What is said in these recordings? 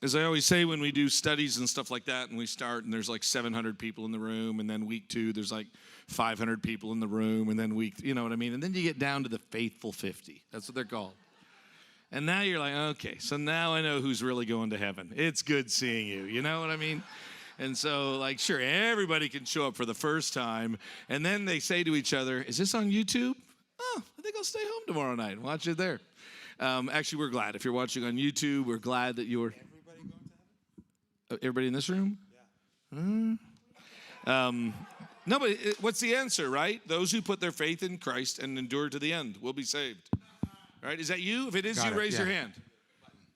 As I always say when we do studies and stuff like that, and we start, and there's like 700 people in the room, and then week 2, there's like 500 people in the room, and then you know what I mean? And then you get down to the faithful 50. That's what they're called. And now you're like, okay, so now I know who's really going to heaven. It's good seeing you. You know what I mean? And so, like, sure, everybody can show up for the first time, and then they say to each other, is this on YouTube? Oh, I think I'll stay home tomorrow night and watch it there. Actually, we're glad. If you're watching on YouTube, we're glad that you're... Everybody in this room? Yeah. No, but what's the answer, right? Those who put their faith in Christ and endure to the end will be saved. Right? Is that you? If it is, raise your hand.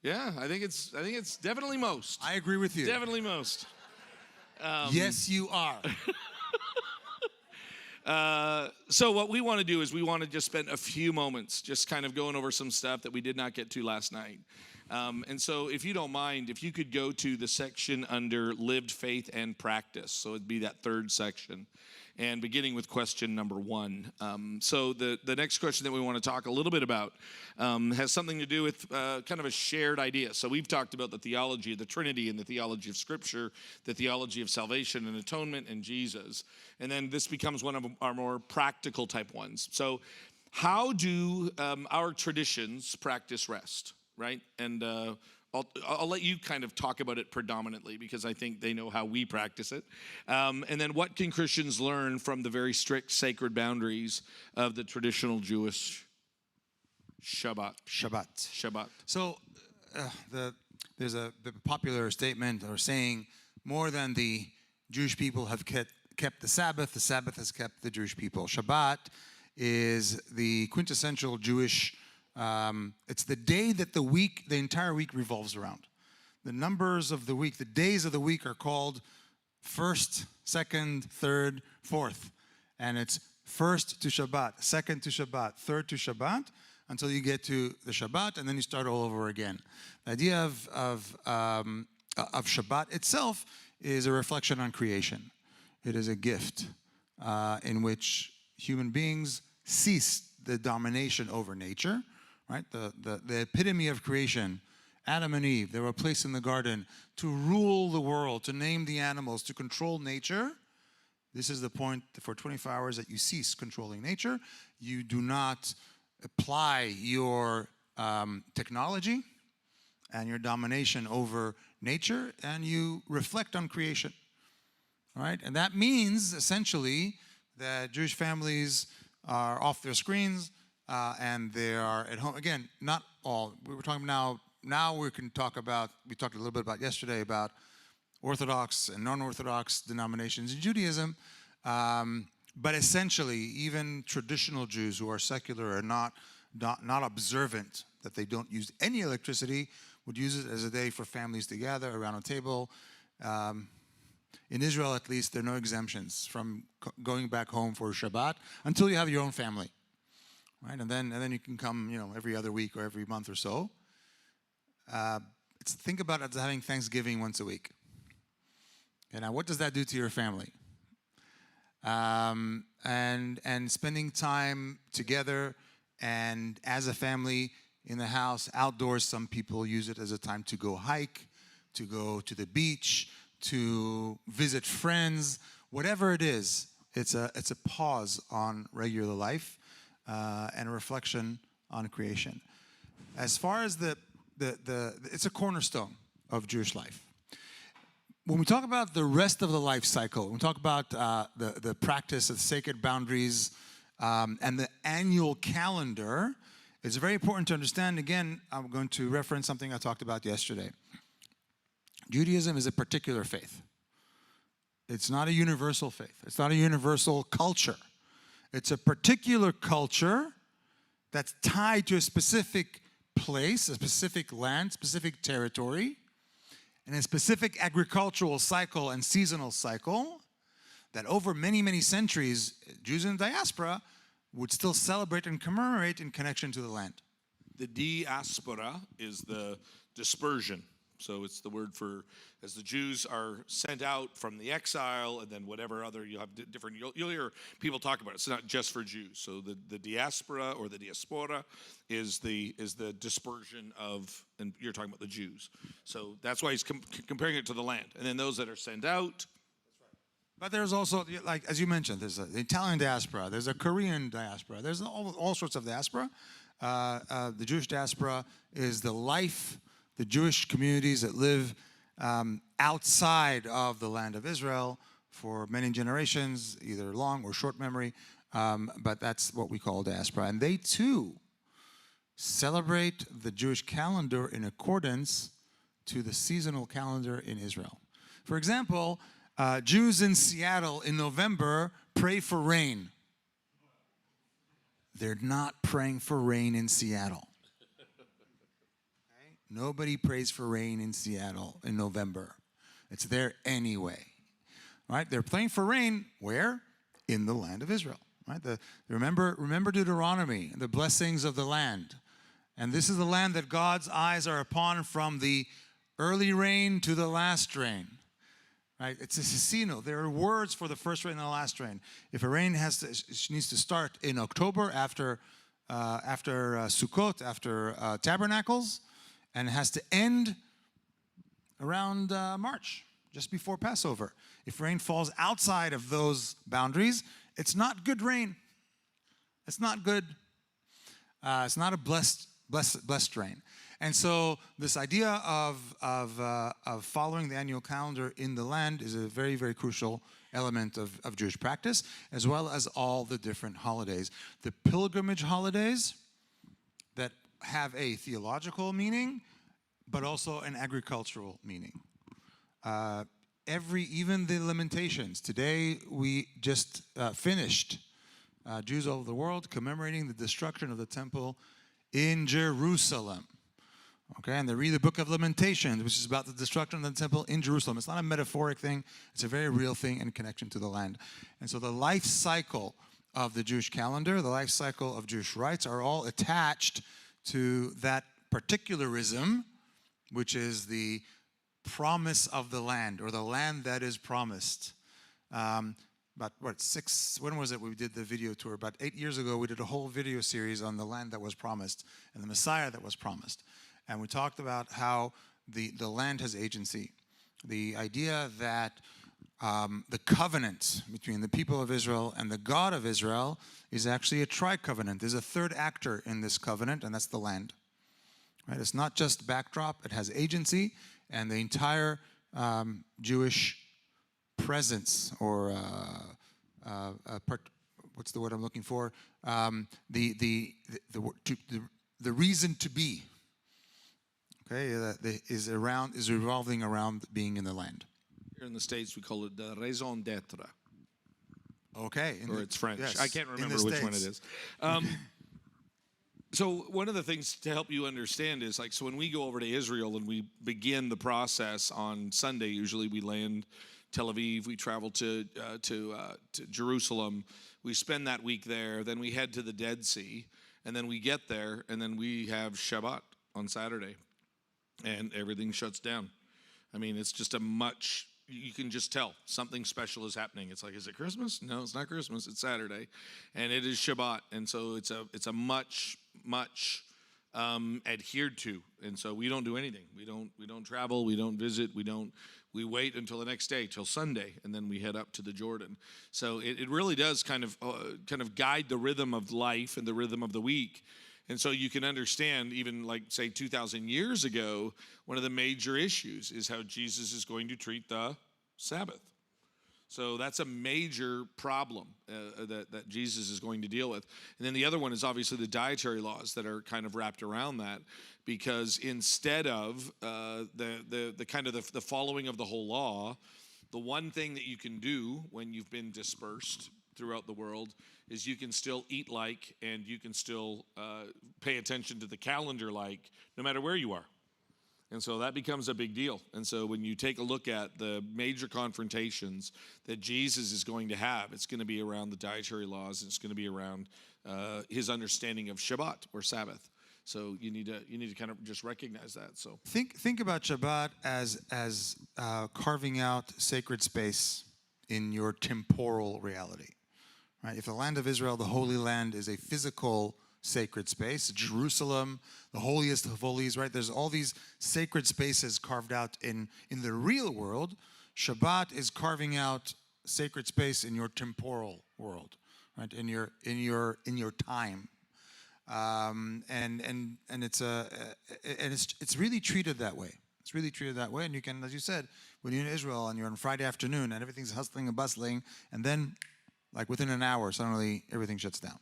Yeah, I think it's definitely most. I agree with you. Definitely most. Yes, you are. So what we want to do is we want to just spend a few moments just kind of going over some stuff that we did not get to last night. And so if you don't mind, if you could go to the section under lived faith and practice. So it'd be that third section. And beginning with question number 1. So the next question that we want to talk a little bit about has something to do with kind of a shared idea. So we've talked about the theology of the Trinity and the theology of Scripture, the theology of salvation and atonement and Jesus. And then this becomes one of our more practical type ones. So how do our traditions practice rest, right? And I'll let you kind of talk about it predominantly because I think they know how we practice it. And then what can Christians learn from the very strict sacred boundaries of the traditional Jewish Shabbat? So there's a popular statement or saying, more than the Jewish people have kept the Sabbath has kept the Jewish people. Shabbat is the quintessential Jewish it's the day that the entire week revolves around. The numbers of the week, the days of the week are called first, second, third, fourth. And it's first to Shabbat, second to Shabbat, third to Shabbat, until you get to the Shabbat, and then you start all over again. The idea of Shabbat itself is a reflection on creation. It is a gift in which human beings cease the domination over nature. Right? The epitome of creation, Adam and Eve, they were placed in the garden to rule the world, to name the animals, to control nature. This is the point for 24 hours that you cease controlling nature. You do not apply your technology and your domination over nature, and you reflect on creation. All right? And that means, essentially, that Jewish families are off their screens, and they are at home. Again, not all. We were talking now we can talk about, we talked a little bit about yesterday about Orthodox and non-Orthodox denominations in Judaism. But essentially, even traditional Jews who are secular are not observant, that they don't use any electricity, would use it as a day for families to gather around a table. In Israel, at least, there are no exemptions from going back home for Shabbat until you have your own family. Right, and then you can come, every other week or every month or so. Think about it as having Thanksgiving once a week. And now, what does that do to your family? And spending time together and as a family in the house, outdoors. Some people use it as a time to go hike, to go to the beach, to visit friends. Whatever it is, it's a pause on regular life. And a reflection on creation. As far as it's a cornerstone of Jewish life. When we talk about the rest of the life cycle, when we talk about the practice of sacred boundaries and the annual calendar, it's very important to understand. Again, I'm going to reference something I talked about yesterday. Judaism is a particular faith. It's not a universal faith. It's not a universal culture. It's a particular culture that's tied to a specific place, a specific land, specific territory, and a specific agricultural cycle and seasonal cycle that over many, many centuries, Jews in the diaspora would still celebrate and commemorate in connection to the land. The diaspora is the dispersion So it's the word for as the Jews are sent out from the exile, and then whatever other you have different. You'll hear people talk about it. It's not just for Jews. So the diaspora or the diaspora is the dispersion of, and you're talking about the Jews. So that's why he's comparing it to the land, and then those that are sent out. But there's also, like as you mentioned, there's the Italian diaspora, there's a Korean diaspora, there's all sorts of diaspora. The Jewish diaspora is the Jewish communities that live outside of the land of Israel for many generations, either long or short memory, but that's what we call diaspora. And they too celebrate the Jewish calendar in accordance to the seasonal calendar in Israel. For example, Jews in Seattle in November pray for rain. They're not praying for rain in Seattle. Okay? Nobody prays for rain in Seattle in November. It's there anyway. Right? They're praying for rain where? In the land of Israel. Right? Remember Deuteronomy, the blessings of the land. And this is the land that God's eyes are upon from the early rain to the last rain. Right? It's a sesino. There are words for the first rain and the last rain. If a rain needs to start in October after Sukkot, after Tabernacles, and it has to end around March, just before Passover. If rain falls outside of those boundaries, it's not good rain. It's not good. It's not a blessed rain. And so this idea of following the annual calendar in the land is a very, very crucial element of Jewish practice, as well as all the different holidays. The pilgrimage holidays that have a theological meaning, but also an agricultural meaning. Even the Lamentations. Today we just finished, Jews all over the world, commemorating the destruction of the temple in Jerusalem. Okay, and they read the book of Lamentations, which is about the destruction of the temple in Jerusalem. It's not a metaphoric thing. It's a very real thing in connection to the land. And so the life cycle of the Jewish calendar, the life cycle of Jewish rites are all attached to that particularism, which is the promise of the land, or the land that is promised. When was it we did the video tour? About 8 years ago, we did a whole video series on the land that was promised and the Messiah that was promised. And we talked about how the land has agency. The idea that the covenant between the people of Israel and the God of Israel is actually a tri-covenant. There's a third actor in this covenant, and that's the land. Right? It's not just backdrop, it has agency, and the entire Jewish presence, or what's the word I'm looking for? The reason to be. Okay, is revolving around being in the land. Here in the States, we call it the raison d'être. Okay. Or it's French. Yes, I can't remember which one it is. So one of the things to help you understand is, like, so when we go over to Israel and we begin the process on Sunday, usually we land Tel Aviv, we travel to Jerusalem, we spend that week there, then we head to the Dead Sea, and then we get there, and then we have Shabbat on Saturday. And everything shuts down. I mean, it's just you can just tell something special is happening. It's like, is it Christmas? No, it's not Christmas. It's Saturday, and it is Shabbat, and so it's a much adhered to, and so we don't do anything. We don't travel. We don't visit. We wait until the next day, till Sunday, and then we head up to the Jordan. So it really does kind of guide the rhythm of life and the rhythm of the week. And so you can understand, even like, say, 2,000 years ago, one of the major issues is how Jesus is going to treat the Sabbath. So that's a major problem that Jesus is going to deal with. And then the other one is obviously the dietary laws that are kind of wrapped around that, because instead of the following of the whole law, the one thing that you can do when you've been dispersed throughout the world is you can still eat like, and you can still pay attention to the calendar like, no matter where you are. And so that becomes a big deal. And so when you take a look at the major confrontations that Jesus is going to have, it's going to be around the dietary laws, and it's going to be around his understanding of Shabbat, or Sabbath. So you need to kind of just recognize that. So Think about Shabbat as carving out sacred space in your temporal reality. Right? If the land of Israel, the Holy Land, is a physical sacred space, Jerusalem, the holiest of holies, right? There's all these sacred spaces carved out in the real world. Shabbat is carving out sacred space in your temporal world, right? In your time. And it's really treated that way. It's really treated that way. And you can, as you said, when you're in Israel and you're on Friday afternoon and everything's hustling and bustling, and then like within an hour, suddenly everything shuts down.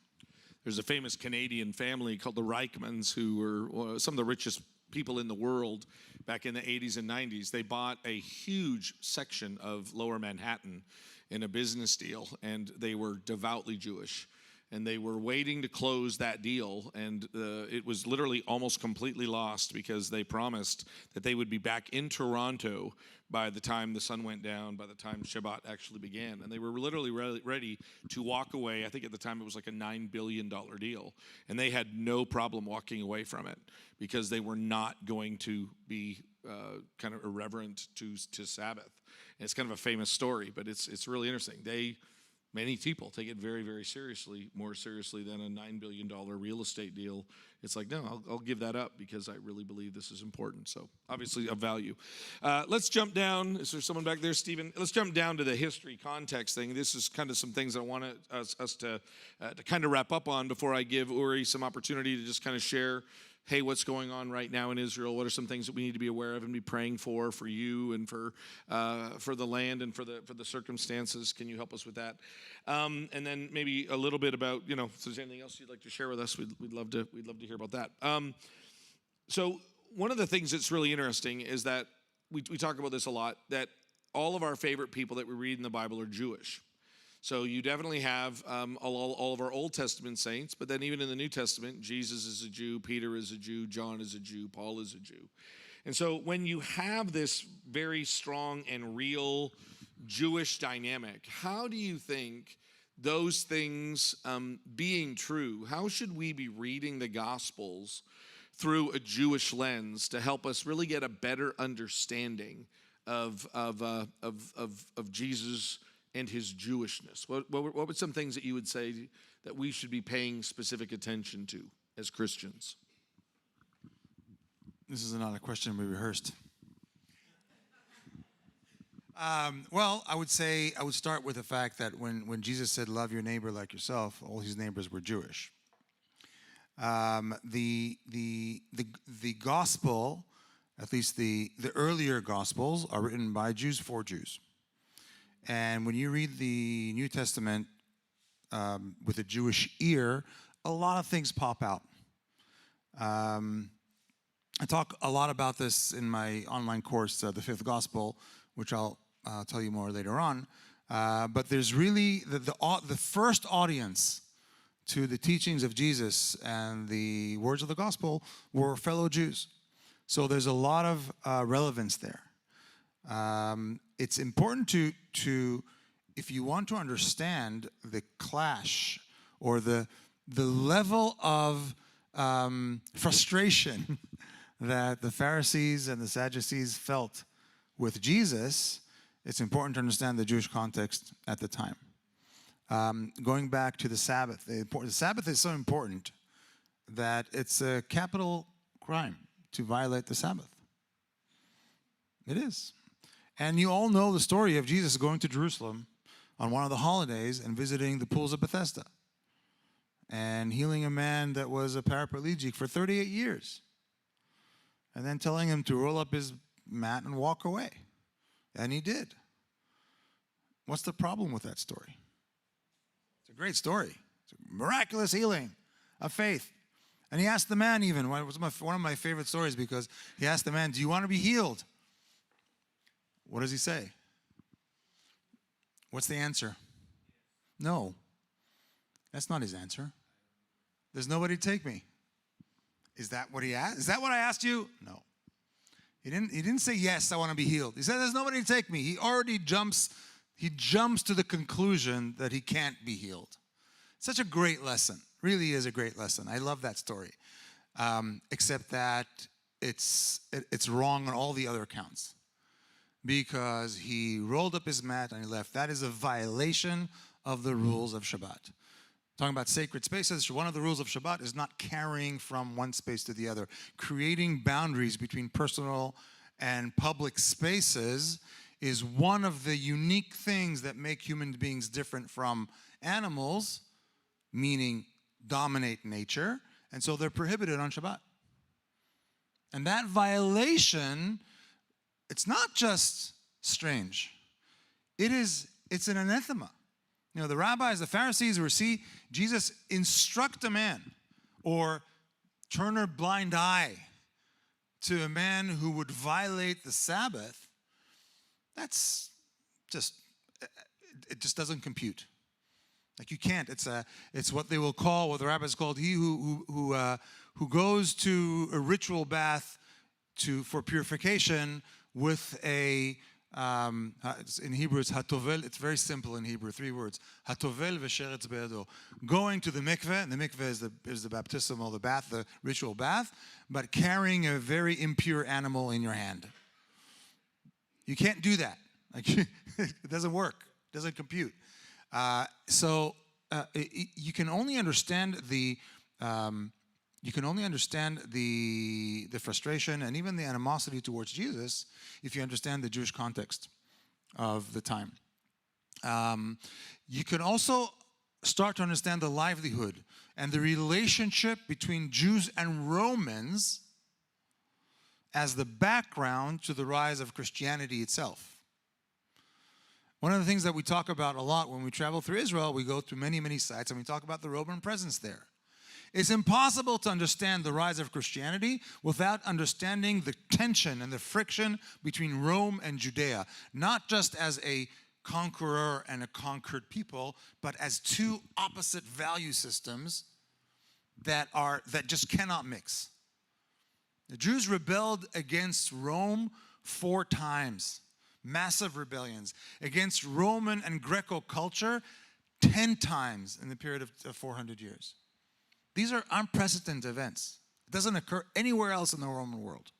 there's a famous Canadian family called the Reichmans who were some of the richest people in the world back in the 80s and 90s. They bought a huge section of Lower Manhattan in a business deal, and they were devoutly Jewish. And they were waiting to close that deal, and it was literally almost completely lost because they promised that they would be back in Toronto by the time the sun went down, by the time Shabbat actually began. And they were literally ready to walk away. I think at the time it was like a $9 billion deal. And they had no problem walking away from it because they were not going to be kind of irreverent to Sabbath. And it's kind of a famous story, but it's really interesting. Many people take it very, very seriously, more seriously than a $9 billion real estate deal. It's like, no, I'll give that up because I really believe this is important. So obviously of value. Let's jump down. Is there someone back there, Stephen? Let's jump down to the history context thing. This is kind of some things I want us to kind of wrap up on before I give Uri some opportunity to just kind of share, hey, what's going on right now in Israel? What are some things that we need to be aware of and be praying for you and for the land and for the circumstances? Can you help us with that? And then maybe a little bit about, if there's anything else you'd like to share with us, we'd love to hear about that. So one of the things that's really interesting is that we talk about this a lot, that all of our favorite people that we read in the Bible are Jewish. So you definitely have all of our Old Testament saints, but then even in the New Testament, Jesus is a Jew, Peter is a Jew, John is a Jew, Paul is a Jew. And so when you have this very strong and real Jewish dynamic, how do you think those things being true, how should we be reading the Gospels through a Jewish lens to help us really get a better understanding of Jesus and his Jewishness? What were some things that you would say that we should be paying specific attention to as Christians? This is not a question we rehearsed. Well, I would start with the fact that when Jesus said, love your neighbor like yourself, all his neighbors were Jewish. The gospel, at least the earlier gospels, are written by Jews for Jews. And when you read the New Testament with a Jewish ear, a lot of things pop out. I talk a lot about this in my online course, The Fifth Gospel, which I'll tell you more later on. But there's really the first audience to the teachings of Jesus and the words of the gospel were fellow Jews. So there's a lot of relevance there. It's important to if you want to understand the clash or the level of frustration that the Pharisees and the Sadducees felt with Jesus, it's important to understand the Jewish context at the time. Going back to the Sabbath, the Sabbath is so important that it's a capital crime to violate the Sabbath. It is. And you all know the story of Jesus going to Jerusalem on one of the holidays and visiting the pools of Bethesda and healing a man that was a paraplegic for 38 years and then telling him to roll up his mat and walk away. And he did. What's the problem with that story? It's a great story. It's a miraculous healing of faith. And he asked the man even, it was one of my favorite stories because he asked the man, do you want to be healed? What does he say? What's the answer? No. That's not his answer. There's nobody to take me. Is that what he asked? Is that what I asked you? No. He didn't say, yes, I want to be healed. He said, there's nobody to take me. He already jumps to the conclusion that he can't be healed. Such a great lesson. Really is a great lesson. I love that story. except that it's wrong on all the other accounts because he rolled up his mat and he left. That is a violation of the rules of Shabbat. Talking about sacred spaces, one of the rules of Shabbat is not carrying from one space to the other. Creating boundaries between personal and public spaces is one of the unique things that make human beings different from animals, meaning dominate nature, and so they're prohibited on Shabbat. And that violation, it's not just strange. It's an anathema. You know, the rabbis, the Pharisees were see Jesus instruct a man or turn a blind eye to a man who would violate the Sabbath. That's just, it just doesn't compute. Like you can't. It's what they will call, what the rabbis called, he who goes to a ritual bath for purification with a in Hebrew it's hatovel. It's very simple in Hebrew, 3 words: hatovel v'sheretz be'ado. Going to the mikveh, and the mikveh is the baptismal, the bath, the ritual bath, but carrying a very impure animal in your hand. You can't do that. Like it doesn't work. It doesn't compute. You can only understand the frustration and even the animosity towards Jesus if you understand the Jewish context of the time. You can also start to understand the livelihood and the relationship between Jews and Romans as the background to the rise of Christianity itself. One of the things that we talk about a lot when we travel through Israel, we go through many, many sites, and we talk about the Roman presence there. It's impossible to understand the rise of Christianity without understanding the tension and the friction between Rome and Judea, not just as a conqueror and a conquered people, but as two opposite value systems that just cannot mix. The Jews rebelled against Rome 4 times. Massive rebellions. Against Roman and Greco culture 10 times in the period of 400 years. These are unprecedented events. It doesn't occur anywhere else in the Roman world.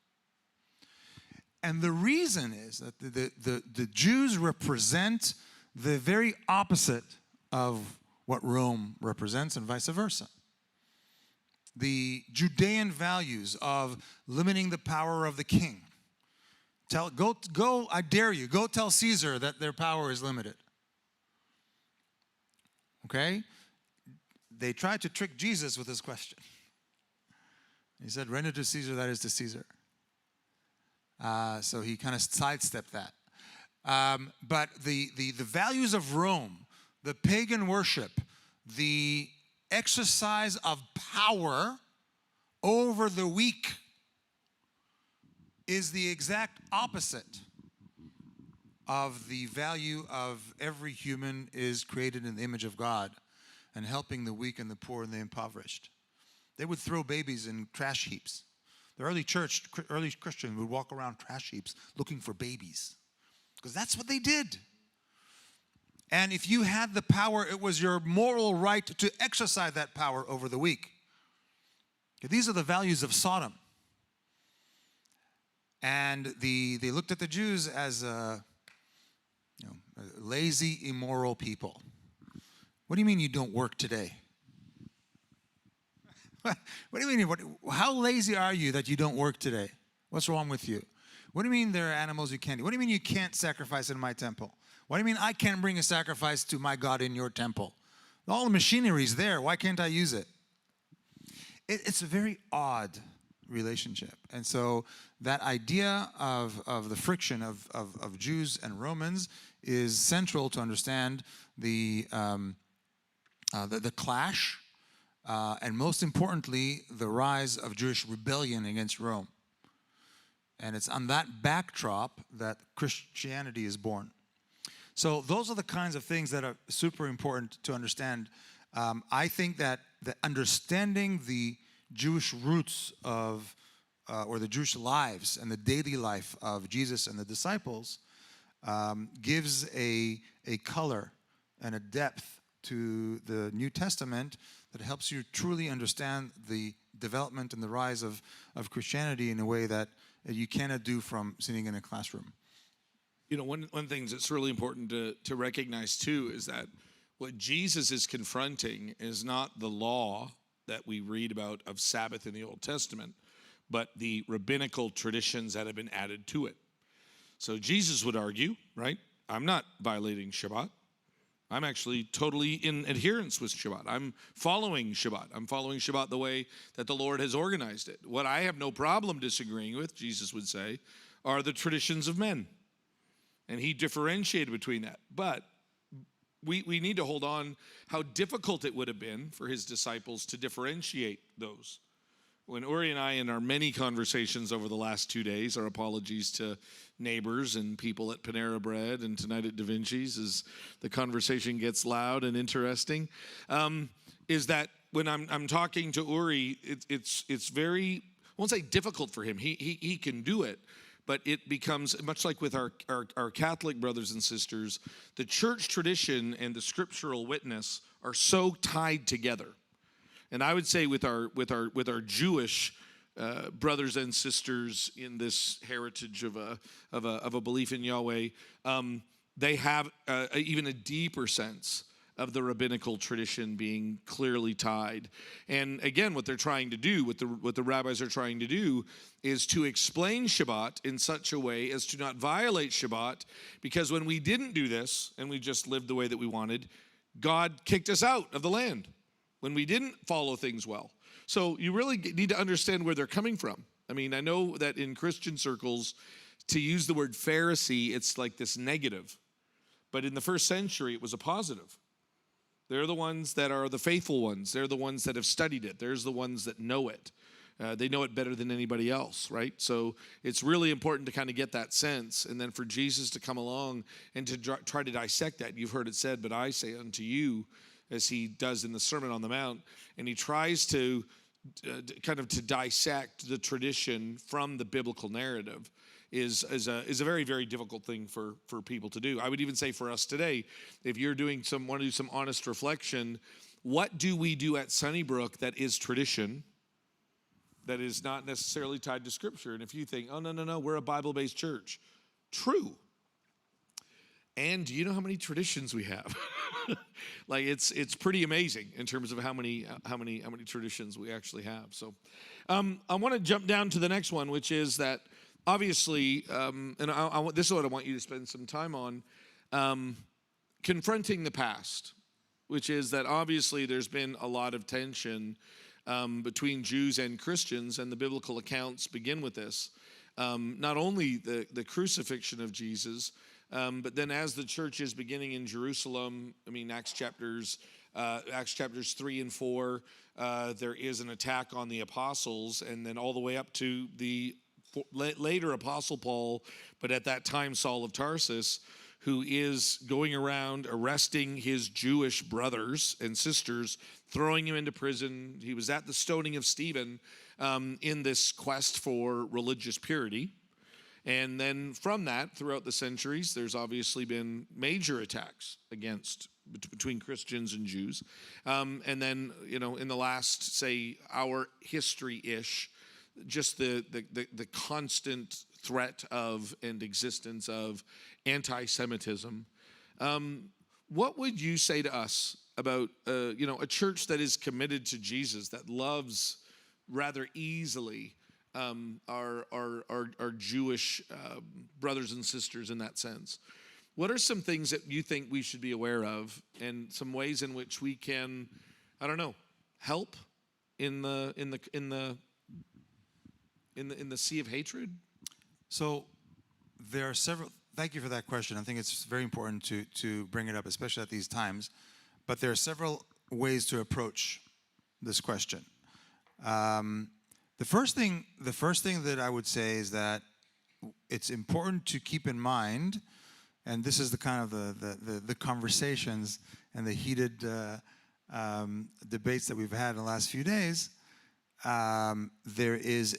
And the reason is that the Jews represent the very opposite of what Rome represents and vice versa. The Judean values of limiting the power of the king. Go, I dare you, go tell Caesar that their power is limited. Okay? They tried to trick Jesus with this question. He said, render to Caesar that is to Caesar. So he kind of sidestepped that. But the values of Rome, the pagan worship, the exercise of power over the weak is the exact opposite of the value of every human is created in the image of God and helping the weak and the poor and the impoverished. They would throw babies in trash heaps. The early Christians would walk around trash heaps looking for babies because that's what they did. And if you had the power, it was your moral right to exercise that power over the weak. These are the values of Sodom. And they looked at the Jews as lazy, immoral people. What do you mean you don't work today? What do you mean? How lazy are you that you don't work today? What's wrong with you? What do you mean there are animals you can't eat? What do you mean you can't sacrifice in my temple? What do you mean I can't bring a sacrifice to my God in your temple? All the machinery is there. Why can't I use it? It's a very odd relationship. And so that idea of the friction of Jews and Romans is central to understand the clash and most importantly, the rise of Jewish rebellion against Rome. And it's on that backdrop that Christianity is born. So those are the kinds of things that are super important to understand. I think that understanding the Jewish roots of, or the Jewish lives and the daily life of Jesus and the disciples gives a color and a depth to the New Testament that helps you truly understand the development and the rise of Christianity in a way that you cannot do from sitting in a classroom. You know, one thing that's really important to recognize too is that what Jesus is confronting is not the law that we read about of Sabbath in the Old Testament, but the rabbinical traditions that have been added to it. So Jesus would argue, right? I'm not violating Shabbat. I'm actually totally in adherence with Shabbat. I'm following Shabbat. I'm following Shabbat the way that the Lord has organized it. What I have no problem disagreeing with, Jesus would say, are the traditions of men. And he differentiated between that. But we need to hold on how difficult it would have been for his disciples to differentiate those. When Uri and I, in our many conversations over the last 2 days, our apologies to neighbors and people at Panera Bread and tonight at Da Vinci's as the conversation gets loud and interesting, is that when I'm talking to Uri, it's very, I won't say difficult for him. He can do it, but it becomes, much like with our Catholic brothers and sisters, the church tradition and the scriptural witness are so tied together. And I would say with our Jewish brothers and sisters in this heritage of a belief in Yahweh, they have even a deeper sense of the rabbinical tradition being clearly tied. And again, what they're trying to do, what the rabbis are trying to do, is to explain Shabbat in such a way as to not violate Shabbat, because when we didn't do this and we just lived the way that we wanted, God kicked us out of the land when we didn't follow things well. So you really need to understand where they're coming from. I mean, I know that in Christian circles, to use the word Pharisee, it's like this negative. But in the first century, it was a positive. They're the ones that are the faithful ones. They're the ones that have studied it. There's the ones that know it. They know it better than anybody else, right? So it's really important to kind of get that sense. And then for Jesus to come along and to try to dissect that. You've heard it said, but I say unto you, as he does in the Sermon on the Mount, and he tries to kind of to dissect the tradition from the biblical narrative is a very, very difficult thing for people to do. I would even say for us today, if you're want to do some honest reflection, what do we do at Sunnybrook that is tradition, that is not necessarily tied to Scripture? And if you think, oh, no, we're a Bible-based church. True. And do you know how many traditions we have? Like it's pretty amazing in terms of how many traditions we actually have. So I want to jump down to the next one, which is that obviously, and this is what I want you to spend some time on, confronting the past, which is that obviously there's been a lot of tension between Jews and Christians, and the biblical accounts begin with this. Not only the crucifixion of Jesus, but then as the church is beginning in Jerusalem, I mean, Acts chapters 3 and 4, there is an attack on the apostles, and then all the way up to the later Apostle Paul, but at that time Saul of Tarsus, who is going around arresting his Jewish brothers and sisters, throwing him into prison. He was at the stoning of Stephen in this quest for religious purity. And then from that, throughout the centuries, there's obviously been major attacks between Christians and Jews. And then, in the last, say, hour history-ish, just the constant threat of and existence of anti-Semitism. What would you say to us about, a church that is committed to Jesus, that loves rather easily our Jewish brothers and sisters in that sense? What are some things that you think we should be aware of, and some ways in which we can, help in the sea of hatred? So there are several. Thank you for that question. I think it's very important to bring it up, especially at these times. But there are several ways to approach this question. The first thing that I would say is that it's important to keep in mind, and this is the kind of the conversations and the heated debates that we've had in the last few days. There's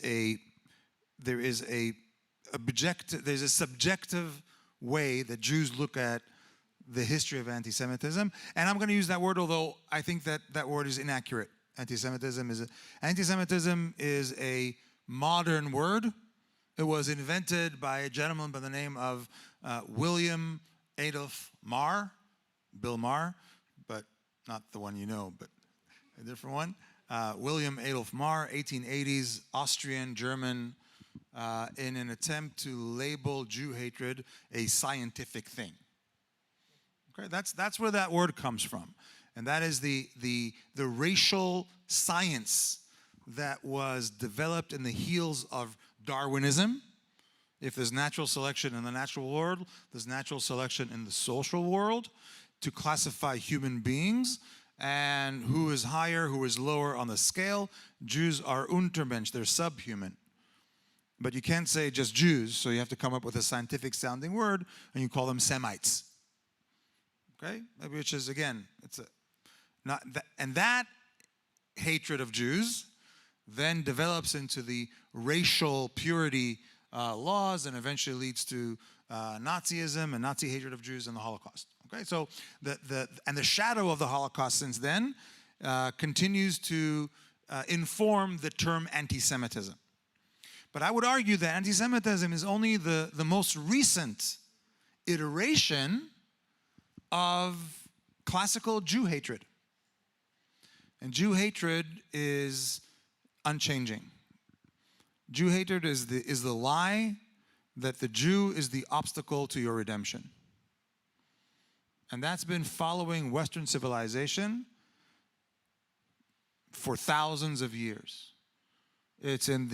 a subjective way that Jews look at the history of anti-Semitism, and I'm going to use that word, although I think that word is inaccurate. Anti-Semitism is a modern word. It was invented by a gentleman by the name of William Adolph Marr, Bill Maher, but not the one you know, but a different one. William Adolph Marr, 1880s, Austrian, German, in an attempt to label Jew hatred a scientific thing. Okay, that's where that word comes from. And that is the racial science that was developed in the heels of Darwinism. If there's natural selection in the natural world, there's natural selection in the social world to classify human beings and who is higher, who is lower on the scale. Jews are Untermensch, they're subhuman. But you can't say just Jews, so you have to come up with a scientific sounding word and you call them Semites. Okay? Which is, again, that hatred of Jews then develops into the racial purity laws and eventually leads to Nazism and Nazi hatred of Jews and the Holocaust. Okay, so the shadow of the Holocaust since then continues to inform the term anti-Semitism. But I would argue that anti-Semitism is only the most recent iteration of classical Jew hatred. And Jew hatred is unchanging. Jew hatred is the lie that the Jew is the obstacle to your redemption. And that's been following Western civilization for thousands of years. And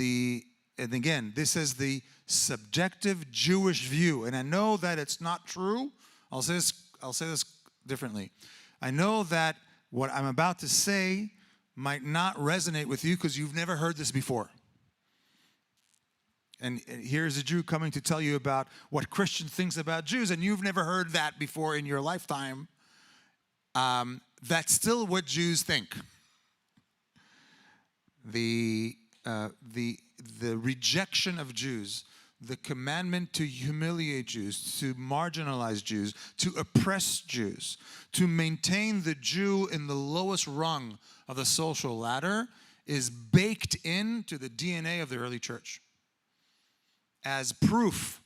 again, this is the subjective Jewish view. And I know that it's not true. I'll say this differently. I know that what I'm about to say might not resonate with you because you've never heard this before. And here's a Jew coming to tell you about what Christian thinks about Jews, and you've never heard that before in your lifetime. That's still what Jews think. The rejection of Jews, the commandment to humiliate Jews, to marginalize Jews, to oppress Jews, to maintain the Jew in the lowest rung of the social ladder is baked into the DNA of the early church as proof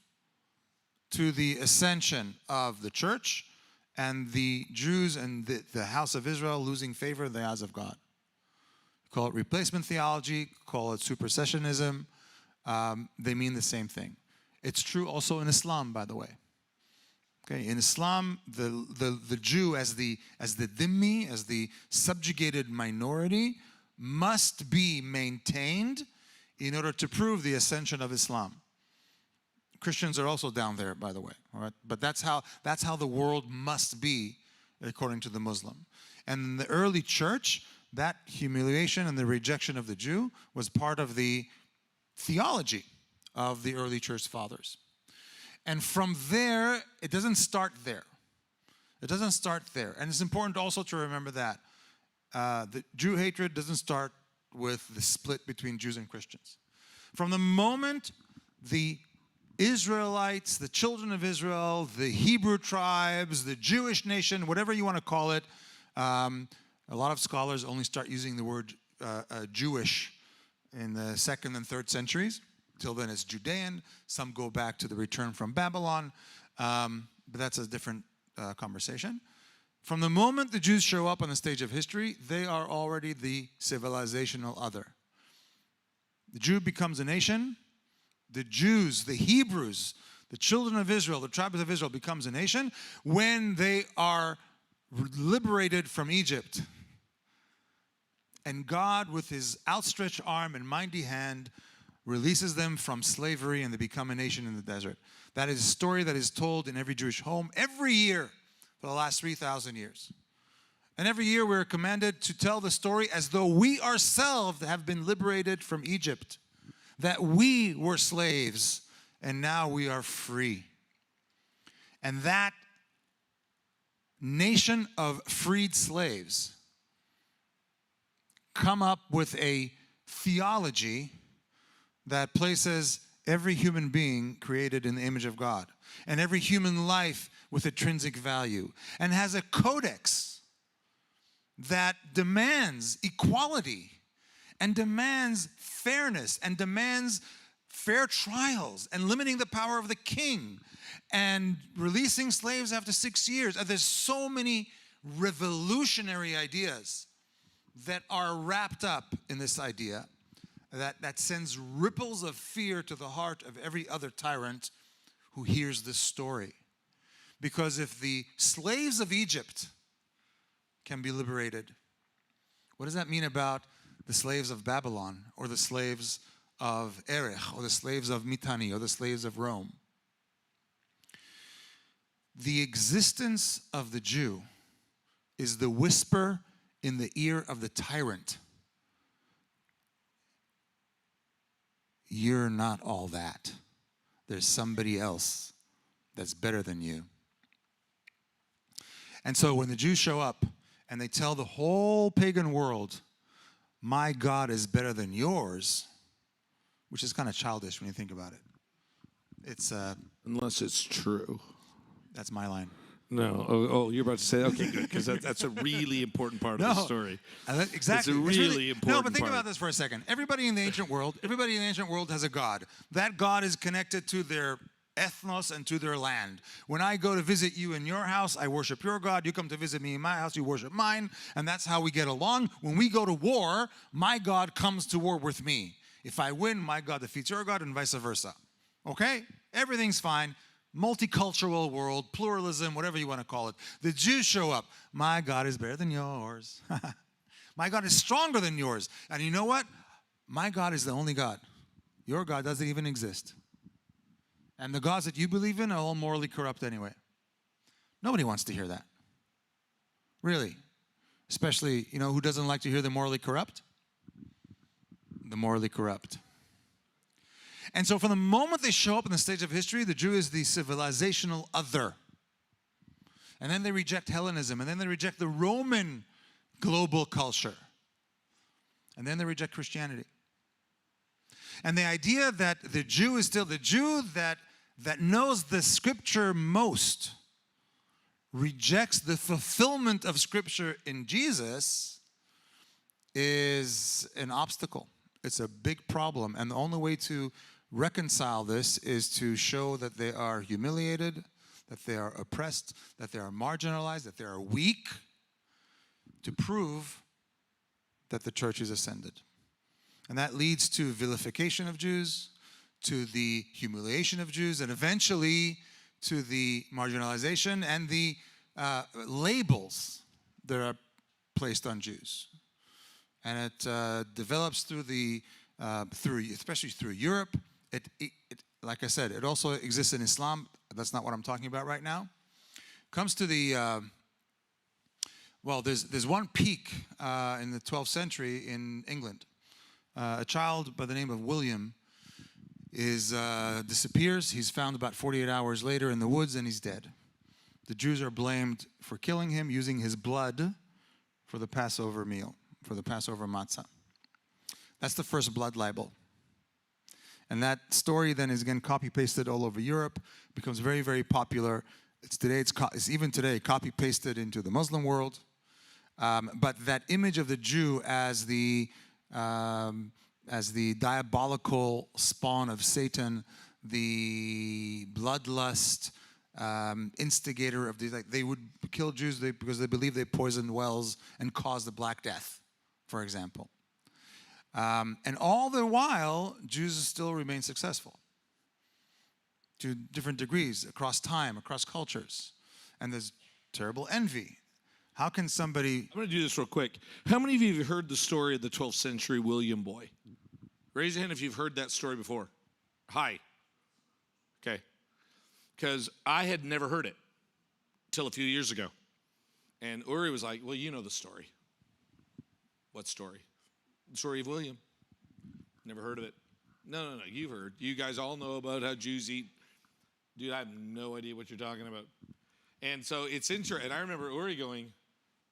to the ascension of the church and the Jews and the house of Israel losing favor in the eyes of God. Call it replacement theology, call it supersessionism. They mean the same thing. It's true also in Islam, by the way. Okay, in Islam, the Jew as the dhimmi, as the subjugated minority, must be maintained in order to prove the ascension of Islam. Christians are also down there, by the way. All right, but that's how the world must be according to the Muslim. And in the early church, that humiliation and the rejection of the Jew was part of the theology of the early church fathers. And from there, it doesn't start there. It doesn't start there. And it's important also to remember that the Jew hatred doesn't start with the split between Jews and Christians. From the moment the Israelites, the children of Israel, the Hebrew tribes, the Jewish nation, whatever you want to call it, a lot of scholars only start using the word Jewish in the 2nd and 3rd centuries. Till then it's Judean. Some go back to the return from Babylon, but that's a different conversation. From the moment the Jews show up on the stage of history, they are already the civilizational other. The Jew becomes a nation. The Jews, the Hebrews, the children of Israel, the tribes of Israel becomes a nation when they are liberated from Egypt. And God, with his outstretched arm and mighty hand, releases them from slavery and they become a nation in the desert. That is a story that is told in every Jewish home every year for the last 3,000 years. And every year we're commanded to tell the story as though we ourselves have been liberated from Egypt, that we were slaves and now we are free. And that nation of freed slaves come up with a theology that places every human being created in the image of God and every human life with intrinsic value and has a codex that demands equality and demands fairness and demands fair trials and limiting the power of the king and releasing slaves after 6 years. And there's so many revolutionary ideas that are wrapped up in this idea that sends ripples of fear to the heart of every other tyrant who hears this story. Because if the slaves of Egypt can be liberated, what does that mean about the slaves of Babylon, or the slaves of Erech, or the slaves of Mitanni, or the slaves of Rome? The existence of the Jew is the whisper in the ear of the tyrant. You're not all that. There's somebody else that's better than you. And so when the Jews show up and they tell the whole pagan world, my God is better than yours, which is kind of childish when you think about it. It's Unless it's true. That's my line. No. Oh, you're about to say, okay, good, because that's a really important part of the story. Exactly. It's a really important No, but think part. about this for a second. Everybody in the ancient world has a God. That God is connected to their ethnos and to their land. When I go to visit you in your house, I worship your God. You come to visit me in my house, you worship mine. And that's how we get along. When we go to war, my God comes to war with me. If I win, my God defeats your God, and vice versa. Okay? Everything's fine. Multicultural world, pluralism, whatever you want to call it. The Jews show up. My God is better than yours. My God is stronger than yours. And you know what? My God is the only God. Your God doesn't even exist. And the gods that you believe in are all morally corrupt anyway. Nobody wants to hear that. Really. Especially, who doesn't like to hear the morally corrupt? The morally corrupt. And so from the moment they show up in the stage of history, the Jew is the civilizational other. And then they reject Hellenism. And then they reject the Roman global culture. And then they reject Christianity. And the idea that the Jew is still the Jew that knows the Scripture most, rejects the fulfillment of Scripture in Jesus, is an obstacle. It's a big problem. And the only way to reconcile this is to show that they are humiliated, that they are oppressed, that they are marginalized, that they are weak, to prove that the church is ascended. And that leads to vilification of Jews, to the humiliation of Jews, and eventually to the marginalization and the labels that are placed on Jews. And it develops especially through Europe. It, like I said, it also exists in Islam. That's not what I'm talking about right now. Comes to the there's one peak in the 12th century in England. A child by the name of William disappears. He's found about 48 hours later in the woods, and he's dead. The Jews are blamed for killing him, using his blood for the Passover meal, for the Passover matzah. That's the first blood libel. And that story then is again copy-pasted all over Europe, becomes very, very popular. It's even today copy-pasted into the Muslim world. But that image of the Jew as the diabolical spawn of Satan, the bloodlust instigator of these, they would kill Jews because they believe they poisoned wells and caused the Black Death, for example. And all the while, Jews still remain successful to different degrees, across time, across cultures. And there's terrible envy. How can somebody... I'm going to do this real quick. How many of you have heard the story of the 12th century William boy? Raise your hand if you've heard that story before. Hi. Okay. Because I had never heard it till a few years ago. And Uri was like, well, you know the story. What story? The story of William. Never heard of it. No, you've heard. You guys all know about how Jews eat. Dude, I have no idea what you're talking about. And so it's interesting. And I remember Uri going,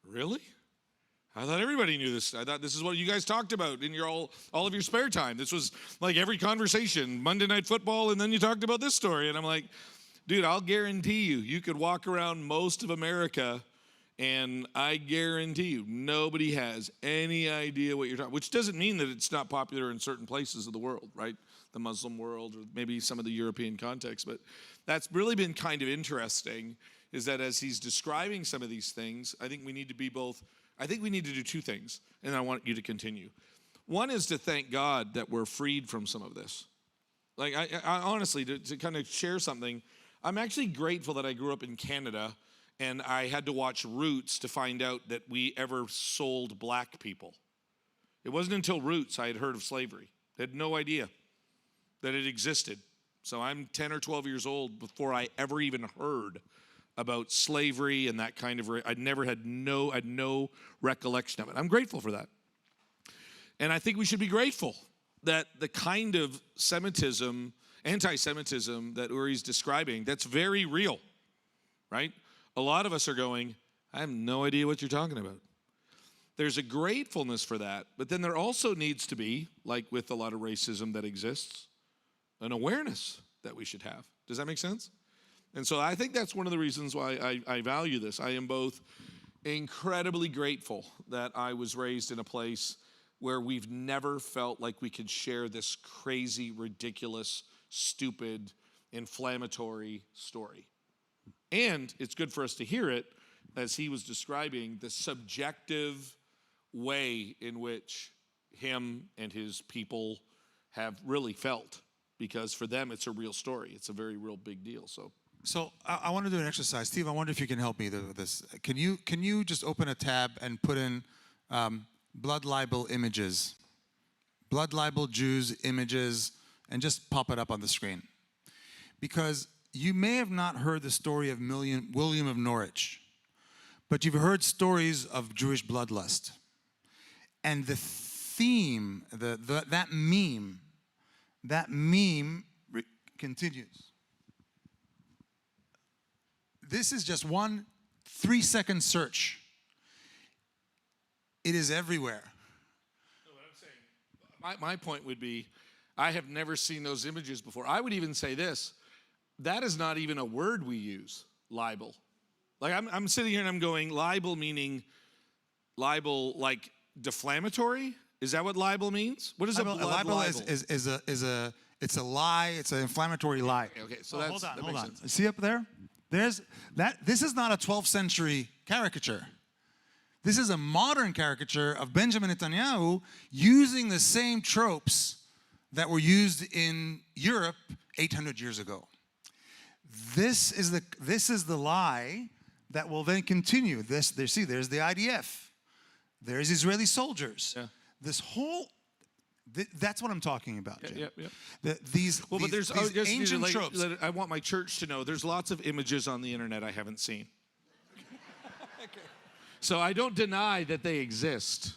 really? I thought everybody knew this. I thought this is what you guys talked about in your all of your spare time. This was like every conversation, Monday Night Football, and then you talked about this story. And I'm like, dude, I'll guarantee you could walk around most of America And I guarantee you, nobody has any idea what you're talking, which doesn't mean that it's not popular in certain places of the world, right? The Muslim world or maybe some of the European context. But that's really been kind of interesting, is that as he's describing some of these things, I think we need to do two things, and I want you to continue. One is to thank God that we're freed from some of this. Like, I honestly, to kind of share something, I'm actually grateful that I grew up in Canada and I had to watch Roots to find out that we ever sold black people. It wasn't until Roots I had heard of slavery. I had no idea that it existed. So I'm 10 or 12 years old before I ever even heard about slavery and that kind of, I had no recollection of it. I'm grateful for that. And I think we should be grateful that the kind of Semitism, anti-Semitism that Uri's describing, that's very real, right? A lot of us are going, I have no idea what you're talking about. There's a gratefulness for that, but then there also needs to be, like with a lot of racism that exists, an awareness that we should have. Does that make sense? And so I think that's one of the reasons why I value this. I am both incredibly grateful that I was raised in a place where we've never felt like we could share this crazy, ridiculous, stupid, inflammatory story. And it's good for us to hear it, as he was describing the subjective way in which him and his people have really felt, because for them it's a real story. It's a very real big deal. So I want to do an exercise. Steve, I wonder if you can help me with this. Can you just open a tab and put in blood libel images, blood libel Jews images, and just pop it up on the screen? Because you may have not heard the story of William of Norwich, but you've heard stories of Jewish bloodlust. And the theme, that meme continues. This is just one 3-second search. It is everywhere. No, what I'm saying, my point would be, I have never seen those images before. I would even say this. That is not even a word we use, libel. Like I'm sitting here and I'm going, libel meaning libel like deflammatory? Is that what libel means? What is a libel? It's a lie. It's an inflammatory lie. Okay, so hold on. Sense. See up there? There's that. This is not a 12th century caricature. This is a modern caricature of Benjamin Netanyahu using the same tropes that were used in Europe 800 years ago. This is the lie that will then continue. There's the IDF. There's Israeli soldiers. Yeah. That's what I'm talking about, Jim. Yeah. These ancient tropes. I want my church to know there's lots of images on the internet I haven't seen. Okay. So I don't deny that they exist.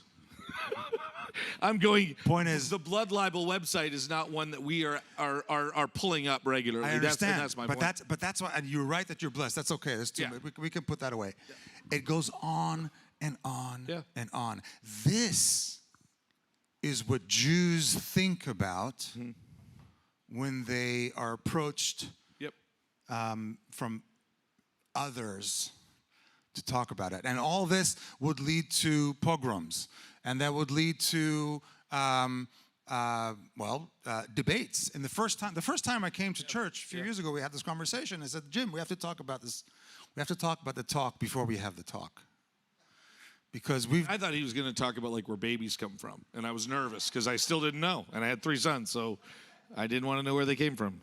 I'm going. Point is, the blood libel website is not one that we are pulling up regularly. I understand. That's my point. But that's why, and you're right that you're blessed. That's okay. That's too much. We can put that away. Yeah. It goes on and on and on. This is what Jews think about when they are approached from others to talk about it. And all this would lead to pogroms, and that would lead to debates. And the first time I came to church a few years ago, we had this conversation. I said, Jim, we have to talk about this. We have to talk about the talk before we have the talk. Because I thought he was going to talk about like where babies come from, and I was nervous because I still didn't know, and I had 3 sons, so I didn't want to know where they came from.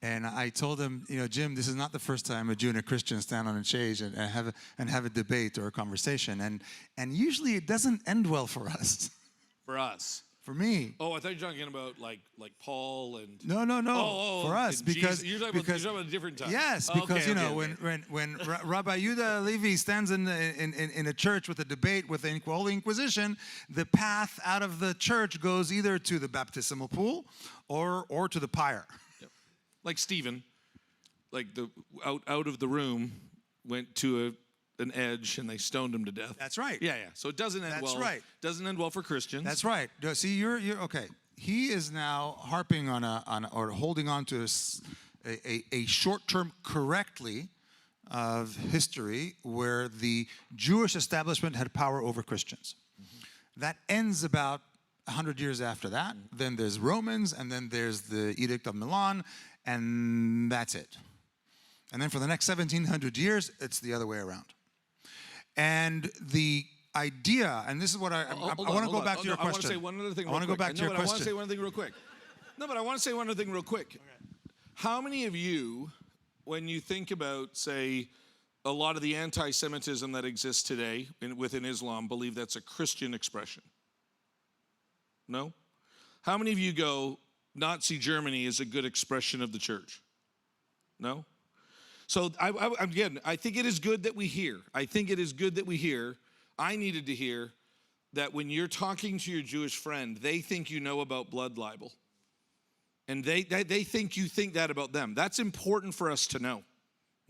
And I told him, Jim, this is not the first time a Jew and a Christian stand on a stage and have a debate or a conversation, and usually it doesn't end well for us. For us. For me. Oh, I thought you were talking about like Paul and. No. For us, because you're talking about a different time. Yes, because when Rabbi Yehuda Levi stands in a church with a debate with the Holy Inquisition, the path out of the church goes either to the baptismal pool or to the pyre. Yep. Like Stephen, like the out of the room went to an edge and they stoned him to death. That's right. Yeah. So it doesn't end well. That's right. Doesn't end well for Christians. That's right. See, you're okay. He is now harping on or holding on to a short-term correctly of history where the Jewish establishment had power over Christians. That ends about 100 years after that. Then there's Romans, and then there's the Edict of Milan, and that's it. And then for the next 1700 years, it's the other way around. And the idea, and this is what I want to go back to your question. I want to say one other thing. I want to go back to your question. I want to say one thing real quick. No, but I want to say one other thing real quick. Okay. How many of you, when you think about, say, a lot of the anti-Semitism that exists today within Islam, believe that's a Christian expression? No? How many of you go, Nazi Germany is a good expression of the church? No? So again, I think it is good that we hear. I think it is good that we hear. I needed to hear that when you're talking to your Jewish friend, they think you know about blood libel. And they think you think that about them. That's important for us to know.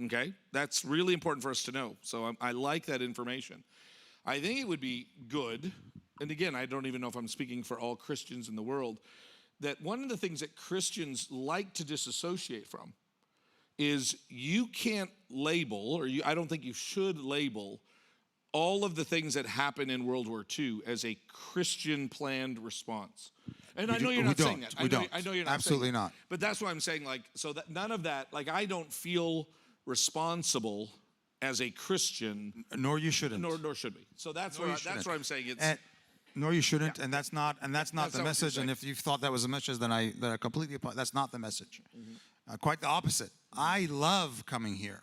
Okay? That's really important for us to know. So I like that information. I think it would be good, and again, I don't even know if I'm speaking for all Christians in the world, that one of the things that Christians like to disassociate from is you can't label, or I don't think you should label, all of the things that happen in World War II as a Christian planned response. And I know you're not saying that. I know you're not. Absolutely not. But that's why I'm saying, like, so that none of that, like, I don't feel responsible as a Christian. Nor you shouldn't. Nor should we. So that's what I'm saying. It's nor you shouldn't, and that's not the message. And if you thought that was a message, then I completely. That's not the message. Quite the opposite. I love coming here.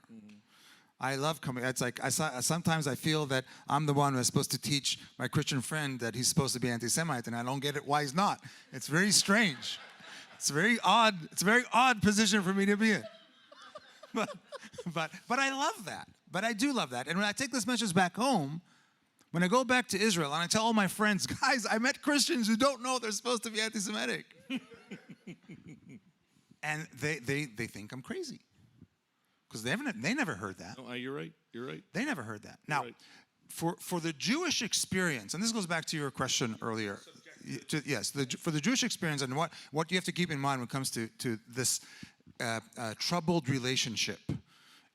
I love coming. It's like sometimes I feel that I'm the one who's supposed to teach my Christian friend that he's supposed to be anti-Semite, and I don't get it why he's not. It's very strange. It's very odd. It's a very odd position for me to be in. But I love that. But I do love that. And when I take this message back home, when I go back to Israel and I tell all my friends, guys, I met Christians who don't know they're supposed to be anti-Semitic. And they think I'm crazy. Because they never heard that. No, you're right. You're right. They never heard that. Now, right. for the Jewish experience, and this goes back to your question earlier. Yes, for the Jewish experience, and what you have to keep in mind when it comes to this troubled relationship.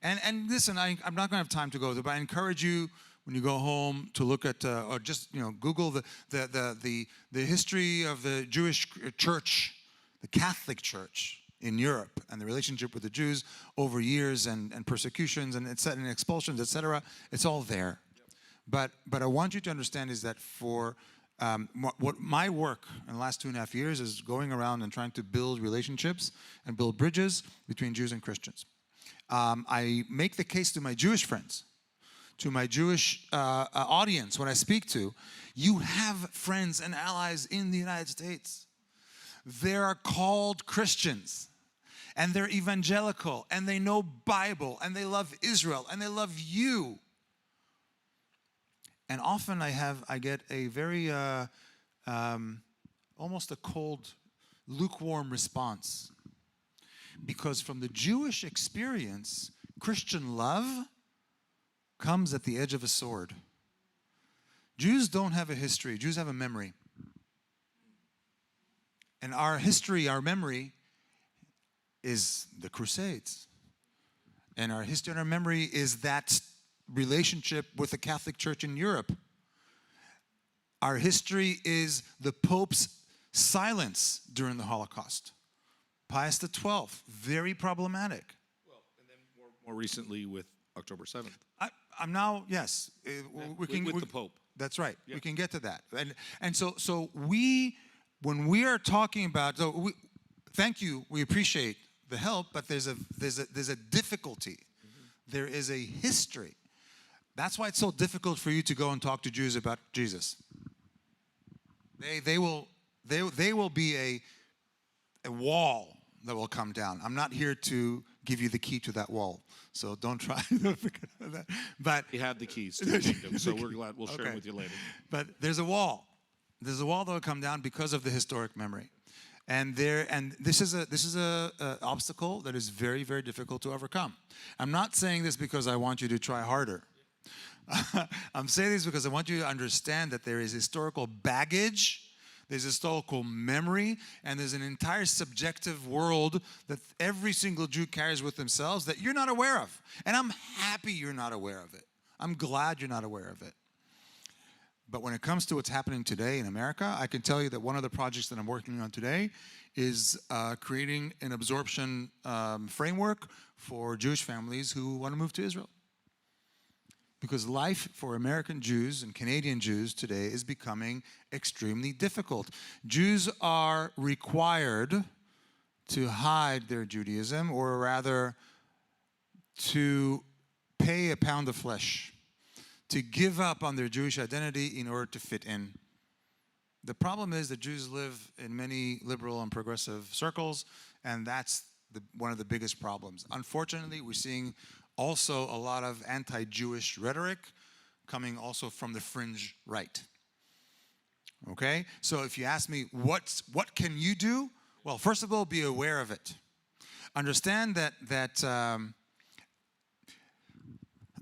And listen, I'm not going to have time to go there, but I encourage you when you go home to look at or just Google the history of the Jewish church, the Catholic Church in Europe, and the relationship with the Jews over years and persecutions and expulsions, etc. It's all there. Yep. But I want you to understand is that for what my work in the last 2.5 years is going around and trying to build relationships and build bridges between Jews and Christians. I make the case to my Jewish friends, to my Jewish audience when I speak to, you have friends and allies in the United States. They are called Christians, and they're evangelical, and they know Bible, and they love Israel, and they love you. And often I get a very, almost a cold, lukewarm response. Because from the Jewish experience, Christian love comes at the edge of a sword. Jews don't have a history. Jews have a memory. And our history, our memory, is the Crusades. And our history and our memory is that relationship with the Catholic Church in Europe. Our history is the Pope's silence during the Holocaust. Pius XII, very problematic. Well, and then more recently with October 7th. I'm now, yes. With the Pope. That's right. Yeah. We can get to that. And so when we are talking about, thank you, we appreciate the help, but there's a difficulty. There is a history. That's why it's so difficult for you to go and talk to Jews about Jesus. They will be a wall that will come down. I'm not here to give you the key to that wall, so don't try. Don't forget that. But you have the keys to the kingdom, so we're glad we'll share them with you later. But there's a wall. There's a wall that will come down because of the historic memory, and this is a obstacle that is very, very difficult to overcome. I'm not saying this because I want you to try harder. I'm saying this because I want you to understand that there is historical baggage there's historical memory, and there's an entire subjective world that every single Jew carries with themselves that you're not aware of. And I'm happy you're not aware of it. I'm glad you're not aware of it. But when it comes to what's happening today in America, I can tell you that one of the projects that I'm working on today is creating an absorption framework for Jewish families who want to move to Israel. Because life for American Jews and Canadian Jews today is becoming extremely difficult. Jews are required to hide their Judaism, or rather to pay a pound of flesh, to give up on their Jewish identity in order to fit in. The problem is that Jews live in many liberal and progressive circles, and that's one of the biggest problems. Unfortunately, we're seeing also a lot of anti-Jewish rhetoric coming also from the fringe right. Okay? So if you ask me, what can you do? Well, first of all, be aware of it. Understand that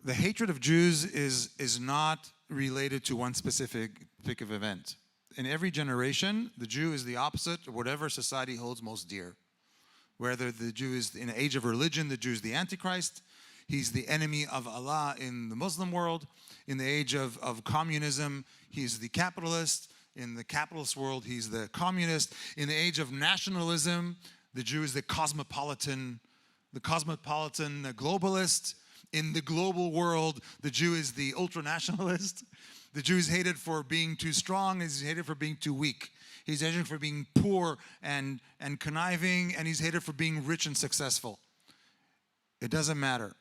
the hatred of Jews is not related to one specific event. In every generation, the Jew is the opposite of whatever society holds most dear. Whether the Jew is in the age of religion, the Jew is the Antichrist. He's the enemy of Allah in the Muslim world. In the age of communism, he's the capitalist. In the capitalist world, he's the communist. In the age of nationalism, the Jew is the cosmopolitan globalist. In the global world, the Jew is the ultranationalist. The Jew is hated for being too strong. He's hated for being too weak. He's hated for being poor and conniving, and he's hated for being rich and successful. It doesn't matter.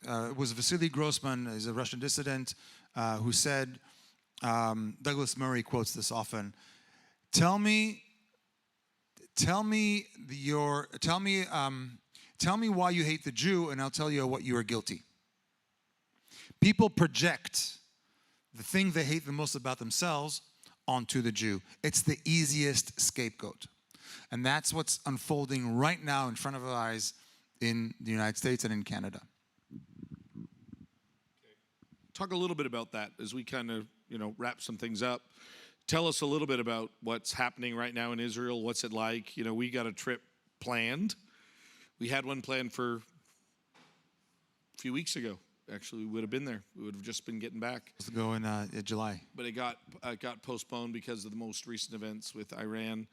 It was Vasily Grossman, he's a Russian dissident, who said, Douglas Murray quotes this often, tell me why you hate the Jew, and I'll tell you what you are guilty. People project the thing they hate the most about themselves onto the Jew. It's the easiest scapegoat. And that's what's unfolding right now in front of our eyes in the United States and in Canada. Talk a little bit about that as we kind of, wrap some things up. Tell us a little bit about what's happening right now in Israel. What's it like? We got a trip planned. We had one planned for a few weeks ago. Actually, we would have been there. We would have just been getting back. Let's go in July. But it got postponed because of the most recent events with Iran.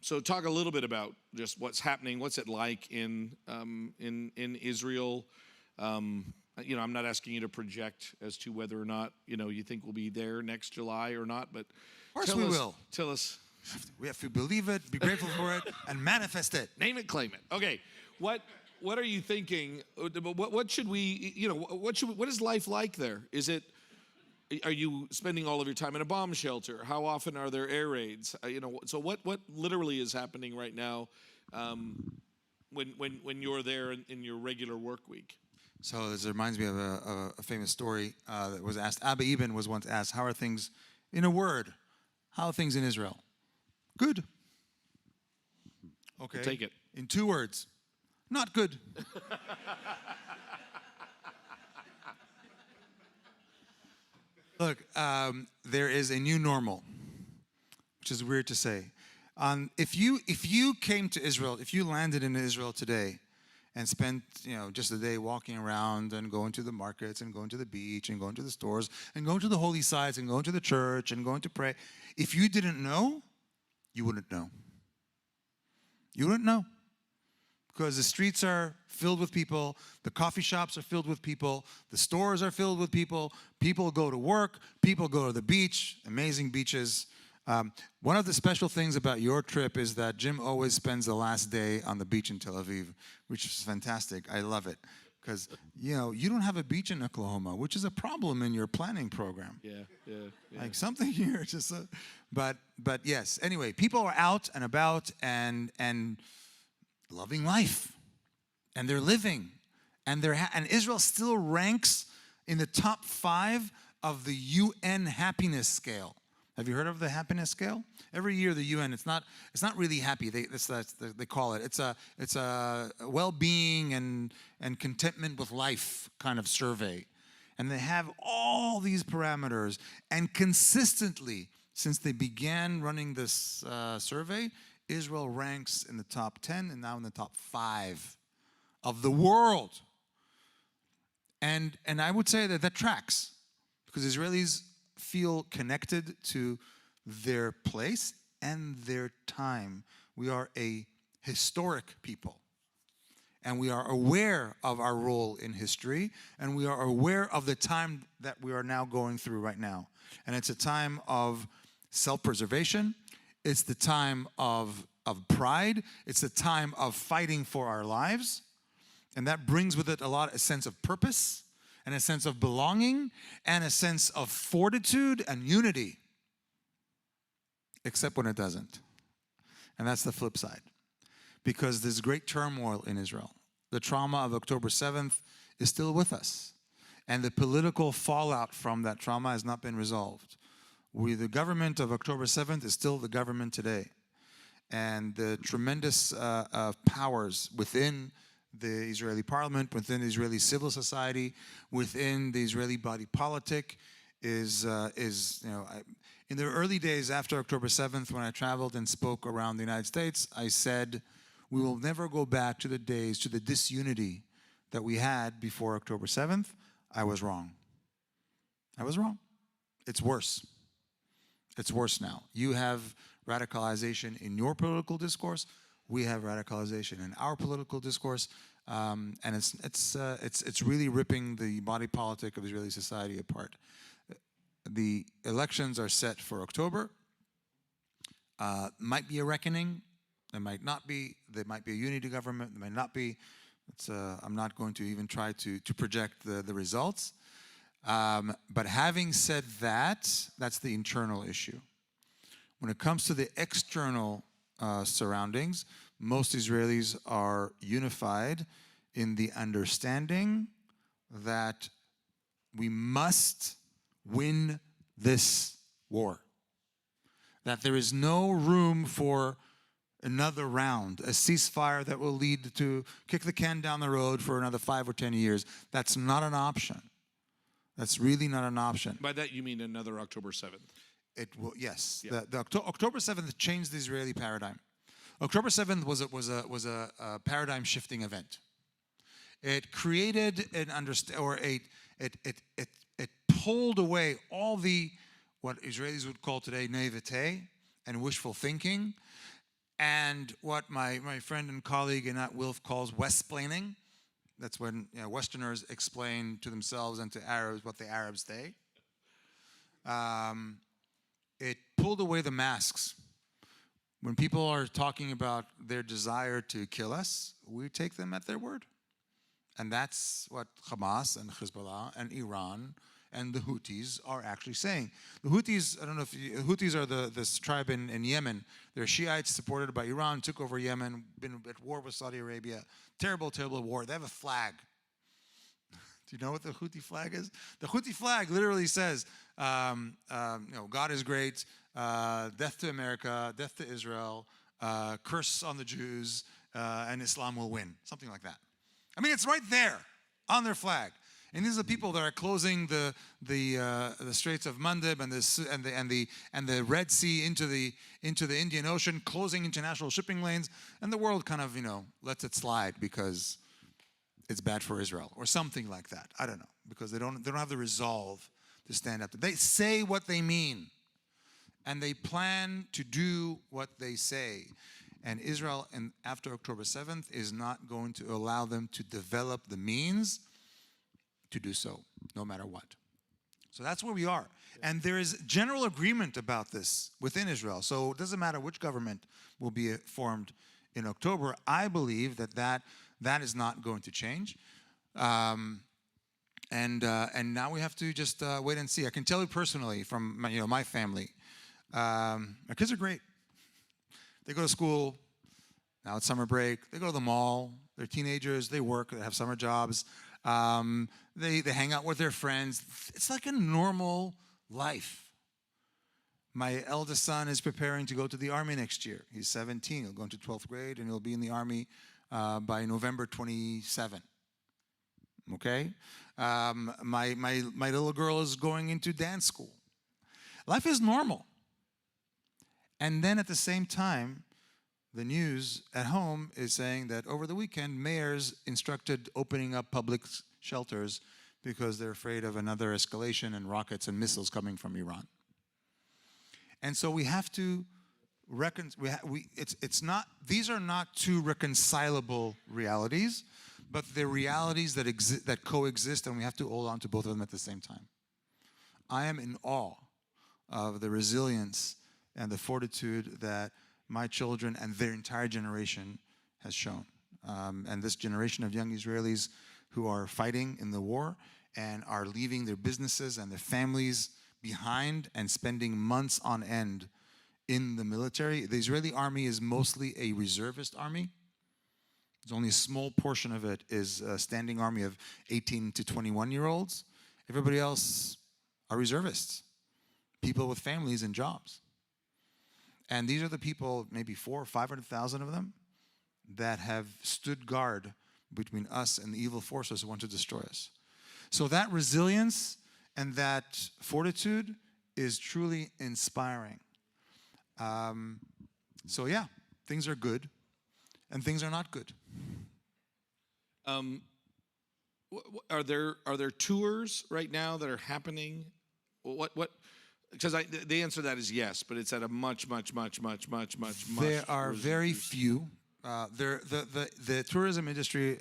So talk a little bit about just what's happening. What's it like in Israel? I'm not asking you to project as to whether or not you think we'll be there next July or not. But of course we will. Tell us. We have to believe it, be grateful for it, and manifest it. Name it, claim it. Okay. What are you thinking? What should we? What is life like there? Are you spending all of your time in a bomb shelter? How often are there air raids? So what literally is happening right now when you're there in your regular work week? So this reminds me of a famous story that was asked. Abba Eban was once asked, "How are things in a word? How are things in Israel?" Good. Okay. We'll take it. In 2 words. Not good. Look, there is a new normal, which is weird to say. If you came to Israel, if you landed in Israel today and spent just a day walking around and going to the markets and going to the beach and going to the stores and going to the holy sites and going to the church and going to pray, if you didn't know, you wouldn't know. You wouldn't know. Because the streets are filled with people, the coffee shops are filled with people, the stores are filled with people, people go to work, people go to the beach, amazing beaches. One of the special things about your trip is that Jim always spends the last day on the beach in Tel Aviv, which is fantastic. I love it. Because, you don't have a beach in Oklahoma, which is a problem in your planning program. Yeah. Like something here, just but yes. Anyway, people are out and about and loving life, and they're living, and and Israel still ranks in the top 5 of the UN happiness scale. Have you heard of the happiness scale? Every year the UN, it's not really happy. They call it. It's a well-being and contentment with life kind of survey, and they have all these parameters, and consistently Since they began running this survey, Israel ranks in the top 10 and now in the top 5 of the world. And I would say that that tracks, because Israelis feel connected to their place and their time. We are a historic people. And we are aware of our role in history, and we are aware of the time that we are now going through right now. And it's a time of self-preservation. It's the time of pride. It's the time of fighting for our lives. And that brings with it a sense of purpose, and a sense of belonging, and a sense of fortitude and unity. Except when it doesn't. And that's the flip side. Because there's great turmoil in Israel. The trauma of October 7th is still with us. And the political fallout from that trauma has not been resolved. The government of October 7th is still the government today. And the tremendous powers within the Israeli parliament, within the Israeli civil society, within the Israeli body politic is in the early days after October 7th, when I traveled and spoke around the United States, I said, we will never go back to the days, to the disunity that we had before October 7th. I was wrong. I was wrong. It's worse. It's worse now. You have radicalization in your political discourse. We have radicalization in our political discourse. And it's really ripping the body politic of Israeli society apart. The elections are set for October. Might be a reckoning. There might not be. There might be a unity government. There might not be. I'm not going to even try to project the results. But having said that, that's the internal issue. When it comes to the external surroundings, most Israelis are unified in the understanding that we must win this war. That there is no room for another round, a ceasefire that will lead to kick the can down the road for another 5 or 10 years. That's not an option. That's really not an option. By that you mean another October 7th? It will, yes. Yeah. The October 7th changed the Israeli paradigm. October 7th was a paradigm shifting event. It created an it pulled away all the what Israelis would call today naivete and wishful thinking, and what my friend and colleague Einat Wilf calls Westplaining. That's when Westerners explain to themselves and to Arabs what the Arabs say. It pulled away the masks. When people are talking about their desire to kill us, we take them at their word. And that's what Hamas and Hezbollah and Iran and the Houthis are actually saying. The Houthis, I don't know if the Houthis are this tribe in Yemen. They're Shiites supported by Iran, took over Yemen, been at war with Saudi Arabia. Terrible, terrible war. They have a flag. Do you know what the Houthi flag is? The Houthi flag literally says, God is great, death to America, death to Israel, curse on the Jews, and Islam will win. Something like that. I mean, it's right there on their flag. And these are the people that are closing the Straits of Mandeb and the Red Sea into the Indian Ocean, closing international shipping lanes, and the world kind of lets it slide because it's bad for Israel or something like that. I don't know, because they don't have the resolve to stand up. They say what they mean, and they plan to do what they say. And Israel, after October 7th, is not going to allow them to develop the means to do so, no matter what. So that's where we are. And there is general agreement about this within Israel. So it doesn't matter which government will be formed in October. I believe that is not going to change. And now we have to just wait and see. I can tell you personally from my family, my kids are great. They go to school. Now it's summer break. They go to the mall. They're teenagers. They work. They have summer jobs. They hang out with their friends. It's like a normal life. My eldest son is preparing to go to the Army next year. He's 17. He'll go into 12th grade, and he'll be in the Army by November 27. Okay? My little girl is going into dance school. Life is normal. And then at the same time, the news at home is saying that over the weekend, mayors instructed opening up public shelters because they're afraid of another escalation and rockets and missiles coming from Iran. And so we have to these are not two reconcilable realities, but they're realities that coexist, and we have to hold on to both of them at the same time. I am in awe of the resilience and the fortitude that my children and their entire generation has shown. And this generation of young Israelis who are fighting in the war and are leaving their businesses and their families behind and spending months on end in the military. The Israeli army is mostly a reservist army. There's only a small portion of it is a standing army of 18 to 21-year-olds. Everybody else are reservists, people with families and jobs. And these are the people, maybe 400,000 or 500,000 of them, that have stood guard between us and the evil forces who want to destroy us. So that resilience and that fortitude is truly inspiring. So yeah, things are good and things are not good. Are there tours right now that are happening? What? Because the answer to that is yes, but it's at a much. There are very few. The tourism industry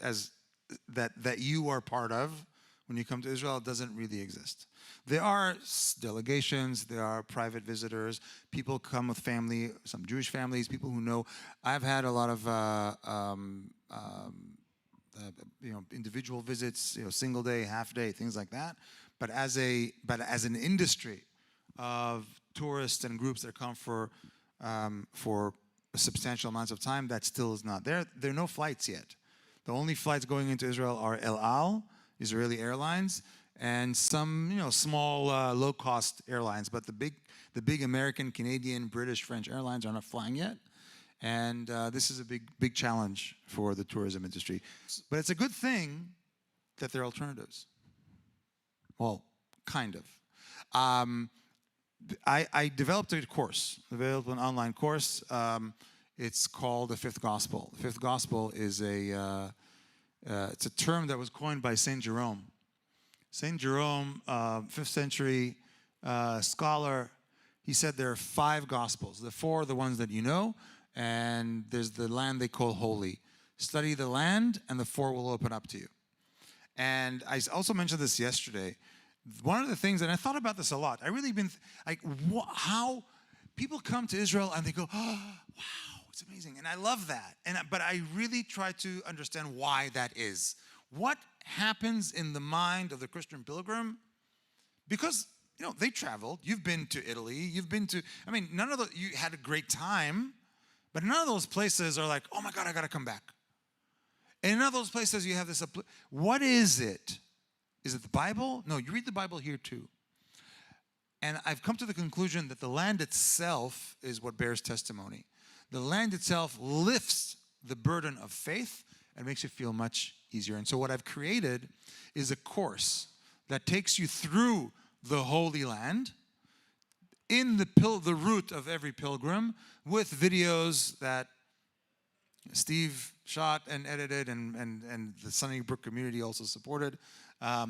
that you are part of when you come to Israel doesn't really exist. There are delegations, there are private visitors, people come with family, some Jewish families, people who know. I've had a lot of individual visits, single day, half day, things like that. But as an industry of tourists and groups that come for substantial amounts of time, that still is not there. There are no flights yet. The only flights going into Israel are El Al, Israeli Airlines, and some small low-cost airlines. But the big American, Canadian, British, French airlines are not flying yet. And this is a big challenge for the tourism industry. But it's a good thing that there are alternatives. Well, kind of. I developed a course, developed an online course. It's called The Fifth Gospel. The Fifth Gospel is it's a term that was coined by Saint Jerome. Saint Jerome, 5th century scholar, he said there are 5 Gospels. The 4 are the ones that you know, and there's the land they call holy. Study the land, and the 4 will open up to you. And I also mentioned this yesterday. One of the things, and I thought about this a lot, I really been, how people come to Israel and they go, oh, wow, it's amazing. And I love that. But I really try to understand why that is. What happens in the mind of the Christian pilgrim? Because, they traveled. You've been to Italy. You've been to, none of you had a great time, but none of those places are like, oh my God, I got to come back. And in none of those places you have this, what is it? Is it the Bible? No, you read the Bible here too. And I've come to the conclusion that the land itself is what bears testimony. The land itself lifts the burden of faith and makes it feel much easier. And so what I've created is a course that takes you through the Holy Land in the route of every pilgrim, with videos that Steve shot and edited and the Sunnybrook community also supported.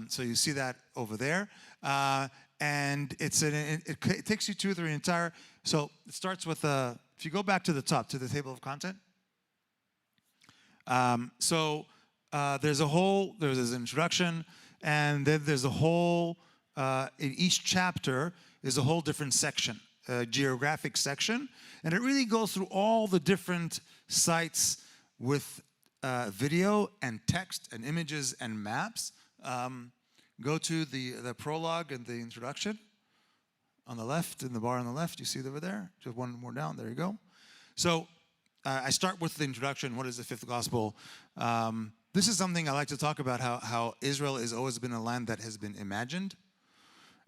So you see that over there. And it takes you to the entire, so it starts with, if you go back to the top, to the table of content. There's an introduction, and then there's a whole, in each chapter is a whole different section, a geographic section. And it really goes through all the different sites with video and text and images and maps. Go to the prologue and the introduction on the left, in the bar on the left. You see it over there? Just one more down. There you go. So I start with the introduction. What is the fifth gospel? This is something I like to talk about, how Israel has always been a land that has been imagined.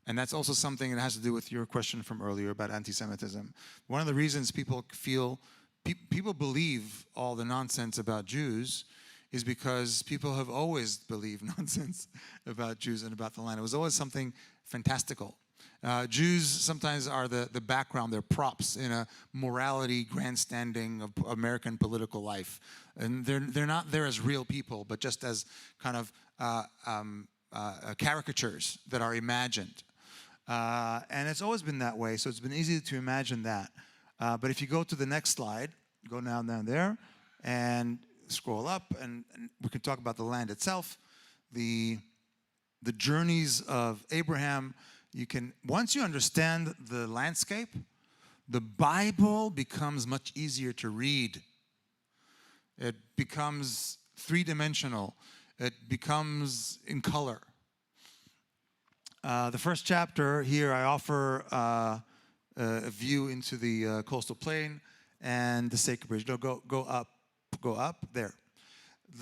And that's also something that has to do with your question from earlier about anti-Semitism. One of the reasons people believe all the nonsense about Jews is because people have always believed nonsense about Jews and about the land. It was always something fantastical. Jews sometimes are the background, they're props in a morality grandstanding of American political life. And they're not there as real people, but just as kind of caricatures that are imagined. And it's always been that way, so it's been easy to imagine that. But if you go to the next slide, go down there, and scroll up, and we can talk about the land itself, the journeys of Abraham. Once you understand the landscape, the Bible becomes much easier to read. It becomes three-dimensional. It becomes in color. The first chapter here, I offer a view into the coastal plain and the Sacred Bridge. No, go up there.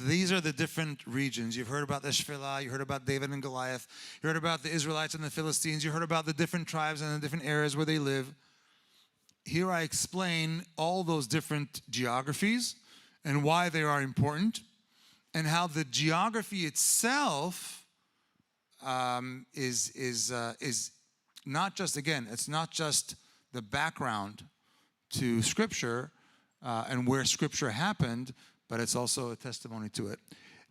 These are the different regions. You've heard about the Shephelah, you heard about David and Goliath, you heard about the Israelites and the Philistines, you heard about the different tribes and the different areas where they live. Here I explain all those different geographies and why they are important, and how the geography itself is not just, again, it's not just the background to Scripture and where Scripture happened, but it's also a testimony to it.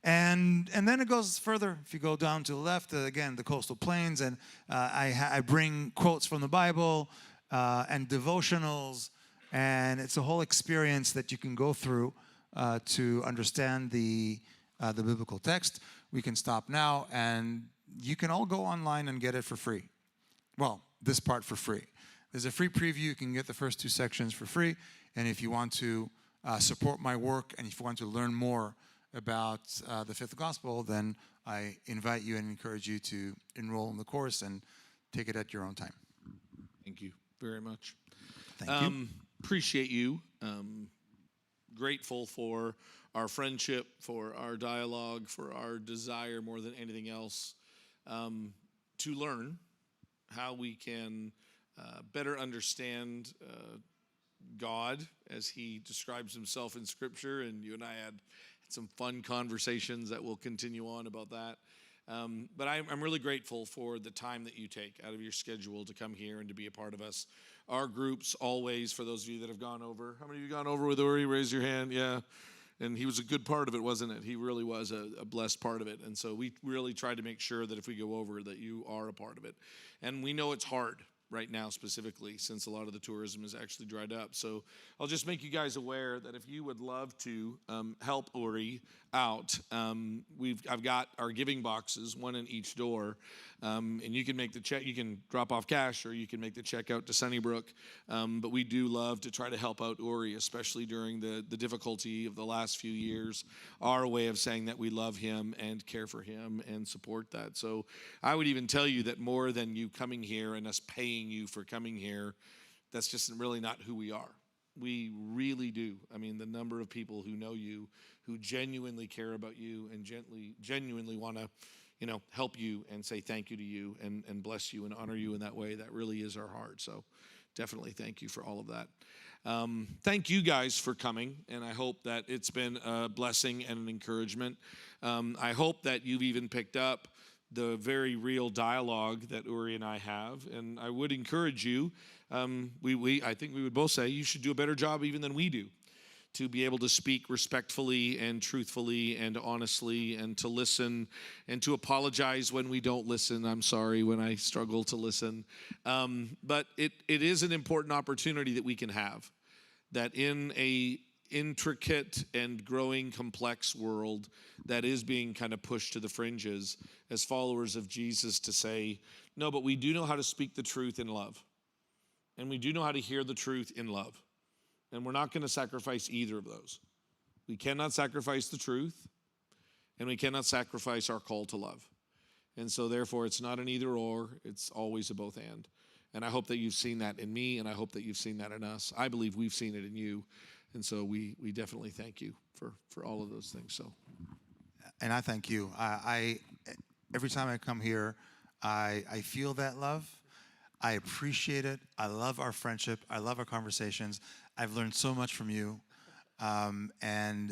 And then it goes further. If you go down to the left, again, the coastal plains, and I bring quotes from the Bible and devotionals, and it's a whole experience that you can go through to understand the biblical text. We can stop now, and you can all go online and get it for free. Well, this part for free. There's a free preview. You can get the first 2 sections for free, and if you want to support my work, and if you want to learn more about the Fifth Gospel, then I invite you and encourage you to enroll in the course and take it at your own time. Thank you very much. Thank you. Appreciate you. Grateful for our friendship, for our dialogue, for our desire more than anything else to learn how we can better understand God as he describes himself in Scripture, and you and I had some fun conversations that will continue on about that. But I'm really grateful for the time that you take out of your schedule to come here and to be a part of us. Our groups always, for those of you that have gone over, how many of you gone over with Uri? Raise your hand. Yeah. And he was a good part of it, wasn't it? He really was a blessed part of it. And so we really try to make sure that if we go over, that you are a part of it. And we know it's hard right now, specifically, since a lot of the tourism is actually dried up. So I'll just make you guys aware that if you would love to help Uri out, I've got our giving boxes, one in each door, and you can make the check. You can drop off cash, or you can make the check out to Sunnybrook. But we do love to try to help out Uri, especially during the difficulty of the last few years. Our way of saying that we love him and care for him and support that. So I would even tell you that more than you coming here and us paying you for coming here, that's just really not who we are. We really do. I mean, the number of people who know you, who genuinely care about you and genuinely want to, help you and say thank you to you and bless you and honor you in that way, that really is our heart. So definitely thank you for all of that. Thank you guys for coming, and I hope that it's been a blessing and an encouragement. I hope that you've even picked up the very real dialogue that Uri and I have, and I would encourage you, I think we would both say you should do a better job even than we do, to be able to speak respectfully and truthfully and honestly, and to listen and to apologize when we don't listen. I'm sorry when I struggle to listen. But it is an important opportunity that we can have, that in a intricate and growing complex world that is being kind of pushed to the fringes, as followers of Jesus, to say, no, but we do know how to speak the truth in love. And we do know how to hear the truth in love. And we're not going to sacrifice either of those. We cannot sacrifice the truth, and we cannot sacrifice our call to love. And so therefore, it's not an either or, it's always a both and. And I hope that you've seen that in me, and I hope that you've seen that in us. I believe we've seen it in you. And so we definitely thank you for all of those things. So, And I thank you. I every time I come here, I feel that love. I appreciate it. I love our friendship. I love our conversations. I've learned so much from you, and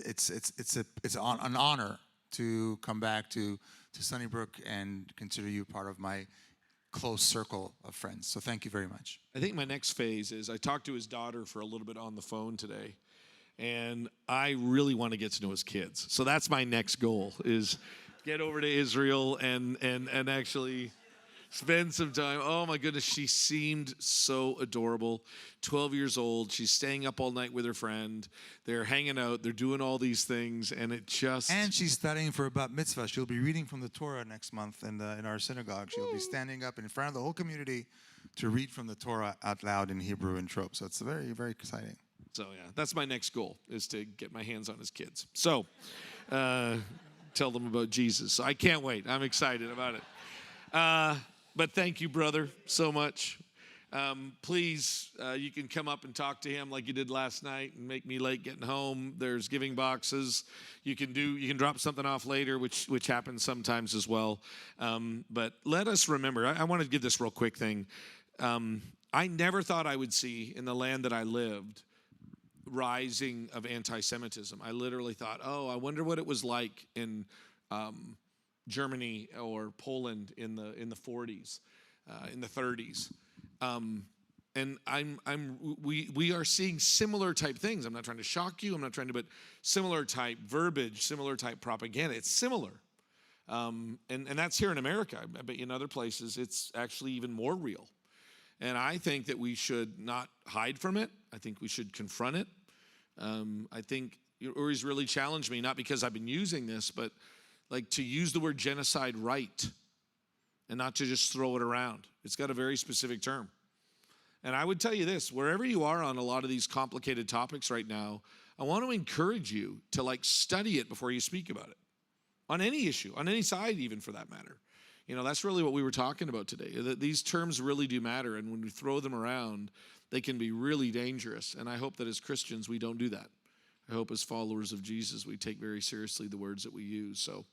it's an honor to come back to Sunnybrook and consider you part of my close circle of friends. So thank you very much. I think my next phase is I talked to his daughter for a little bit on the phone today, and I really want to get to know his kids. So that's my next goal, is get over to Israel and actually spend some time. Oh my goodness, she seemed so adorable. 12 years old. She's staying up all night with her friend. They're hanging out. They're doing all these things, and it just... And she's studying for a bat mitzvah. She'll be reading from the Torah next month in our synagogue. She'll be standing up in front of the whole community to read from the Torah out loud in Hebrew and Trope. So it's very, very exciting. So yeah, that's my next goal, is to get my hands on his kids. So tell them about Jesus. So I can't wait. I'm excited about it. But thank you, brother, so much. Please, you can come up and talk to him like you did last night and make me late getting home. There's giving boxes. You can drop something off later, which happens sometimes as well. But let us remember, I want to give this real quick thing. I never thought I would see in the land that I lived rising of anti-Semitism. I literally thought, oh, I wonder what it was like in Germany or Poland in the 40s, in the 30s, and we are seeing similar type things. I'm not trying to shock you. I'm not trying to, but similar type verbiage, similar type propaganda. It's similar, and that's here in America. I bet in other places it's actually even more real. And I think that we should not hide from it. I think we should confront it. I think Uri's really challenged me, not because I've been using this, but like to use the word genocide right and not to just throw it around. It's got a very specific term. And I would tell you this, wherever you are on a lot of these complicated topics right now, I want to encourage you to like study it before you speak about it. On any issue, on any side even for that matter. You know, that's really what we were talking about today. That these terms really do matter, and when we throw them around, they can be really dangerous. And I hope that as Christians we don't do that. I hope as followers of Jesus we take very seriously the words that we use. So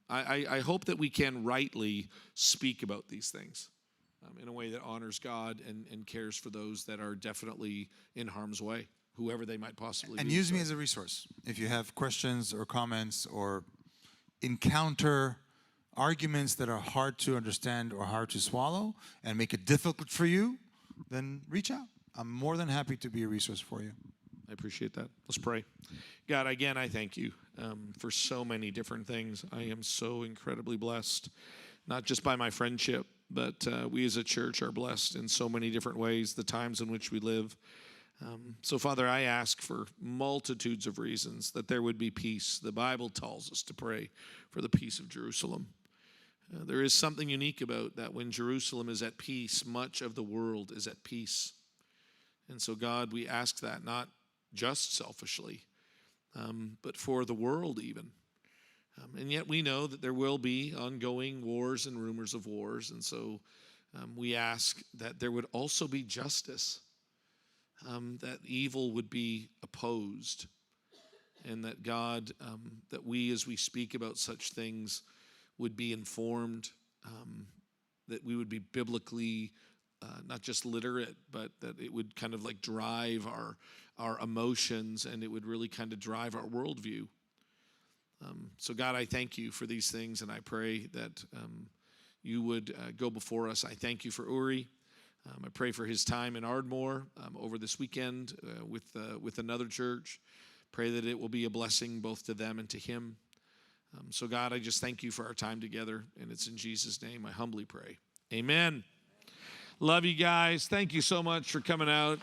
I hope that we can rightly speak about these things in a way that honors God and cares for those that are definitely in harm's way, whoever they might possibly be. And use me as a resource. If you have questions or comments or encounter arguments that are hard to understand or hard to swallow and make it difficult for you, then reach out. I'm more than happy to be a resource for you. I appreciate that. Let's pray. God, again, I thank you for so many different things. I am so incredibly blessed, not just by my friendship, but we as a church are blessed in so many different ways, the times in which we live. So, Father, I ask for multitudes of reasons that there would be peace. The Bible tells us to pray for the peace of Jerusalem. There is something unique about that. When Jerusalem is at peace, much of the world is at peace. And so, God, we ask that not just selfishly, but for the world even. And yet we know that there will be ongoing wars and rumors of wars. And so we ask that there would also be justice, that evil would be opposed, and that God, that we as we speak about such things would be informed, that we would be biblically not just literate, but that it would kind of like drive our emotions, and it would really kind of drive our worldview. So God, I thank you for these things, and I pray that you would go before us. I thank you for Uri. I pray for his time in Ardmore over this weekend with another church. Pray that it will be a blessing both to them and to him. So God, I just thank you for our time together, and it's in Jesus' name I humbly pray. Amen. Love you guys. Thank you so much for coming out.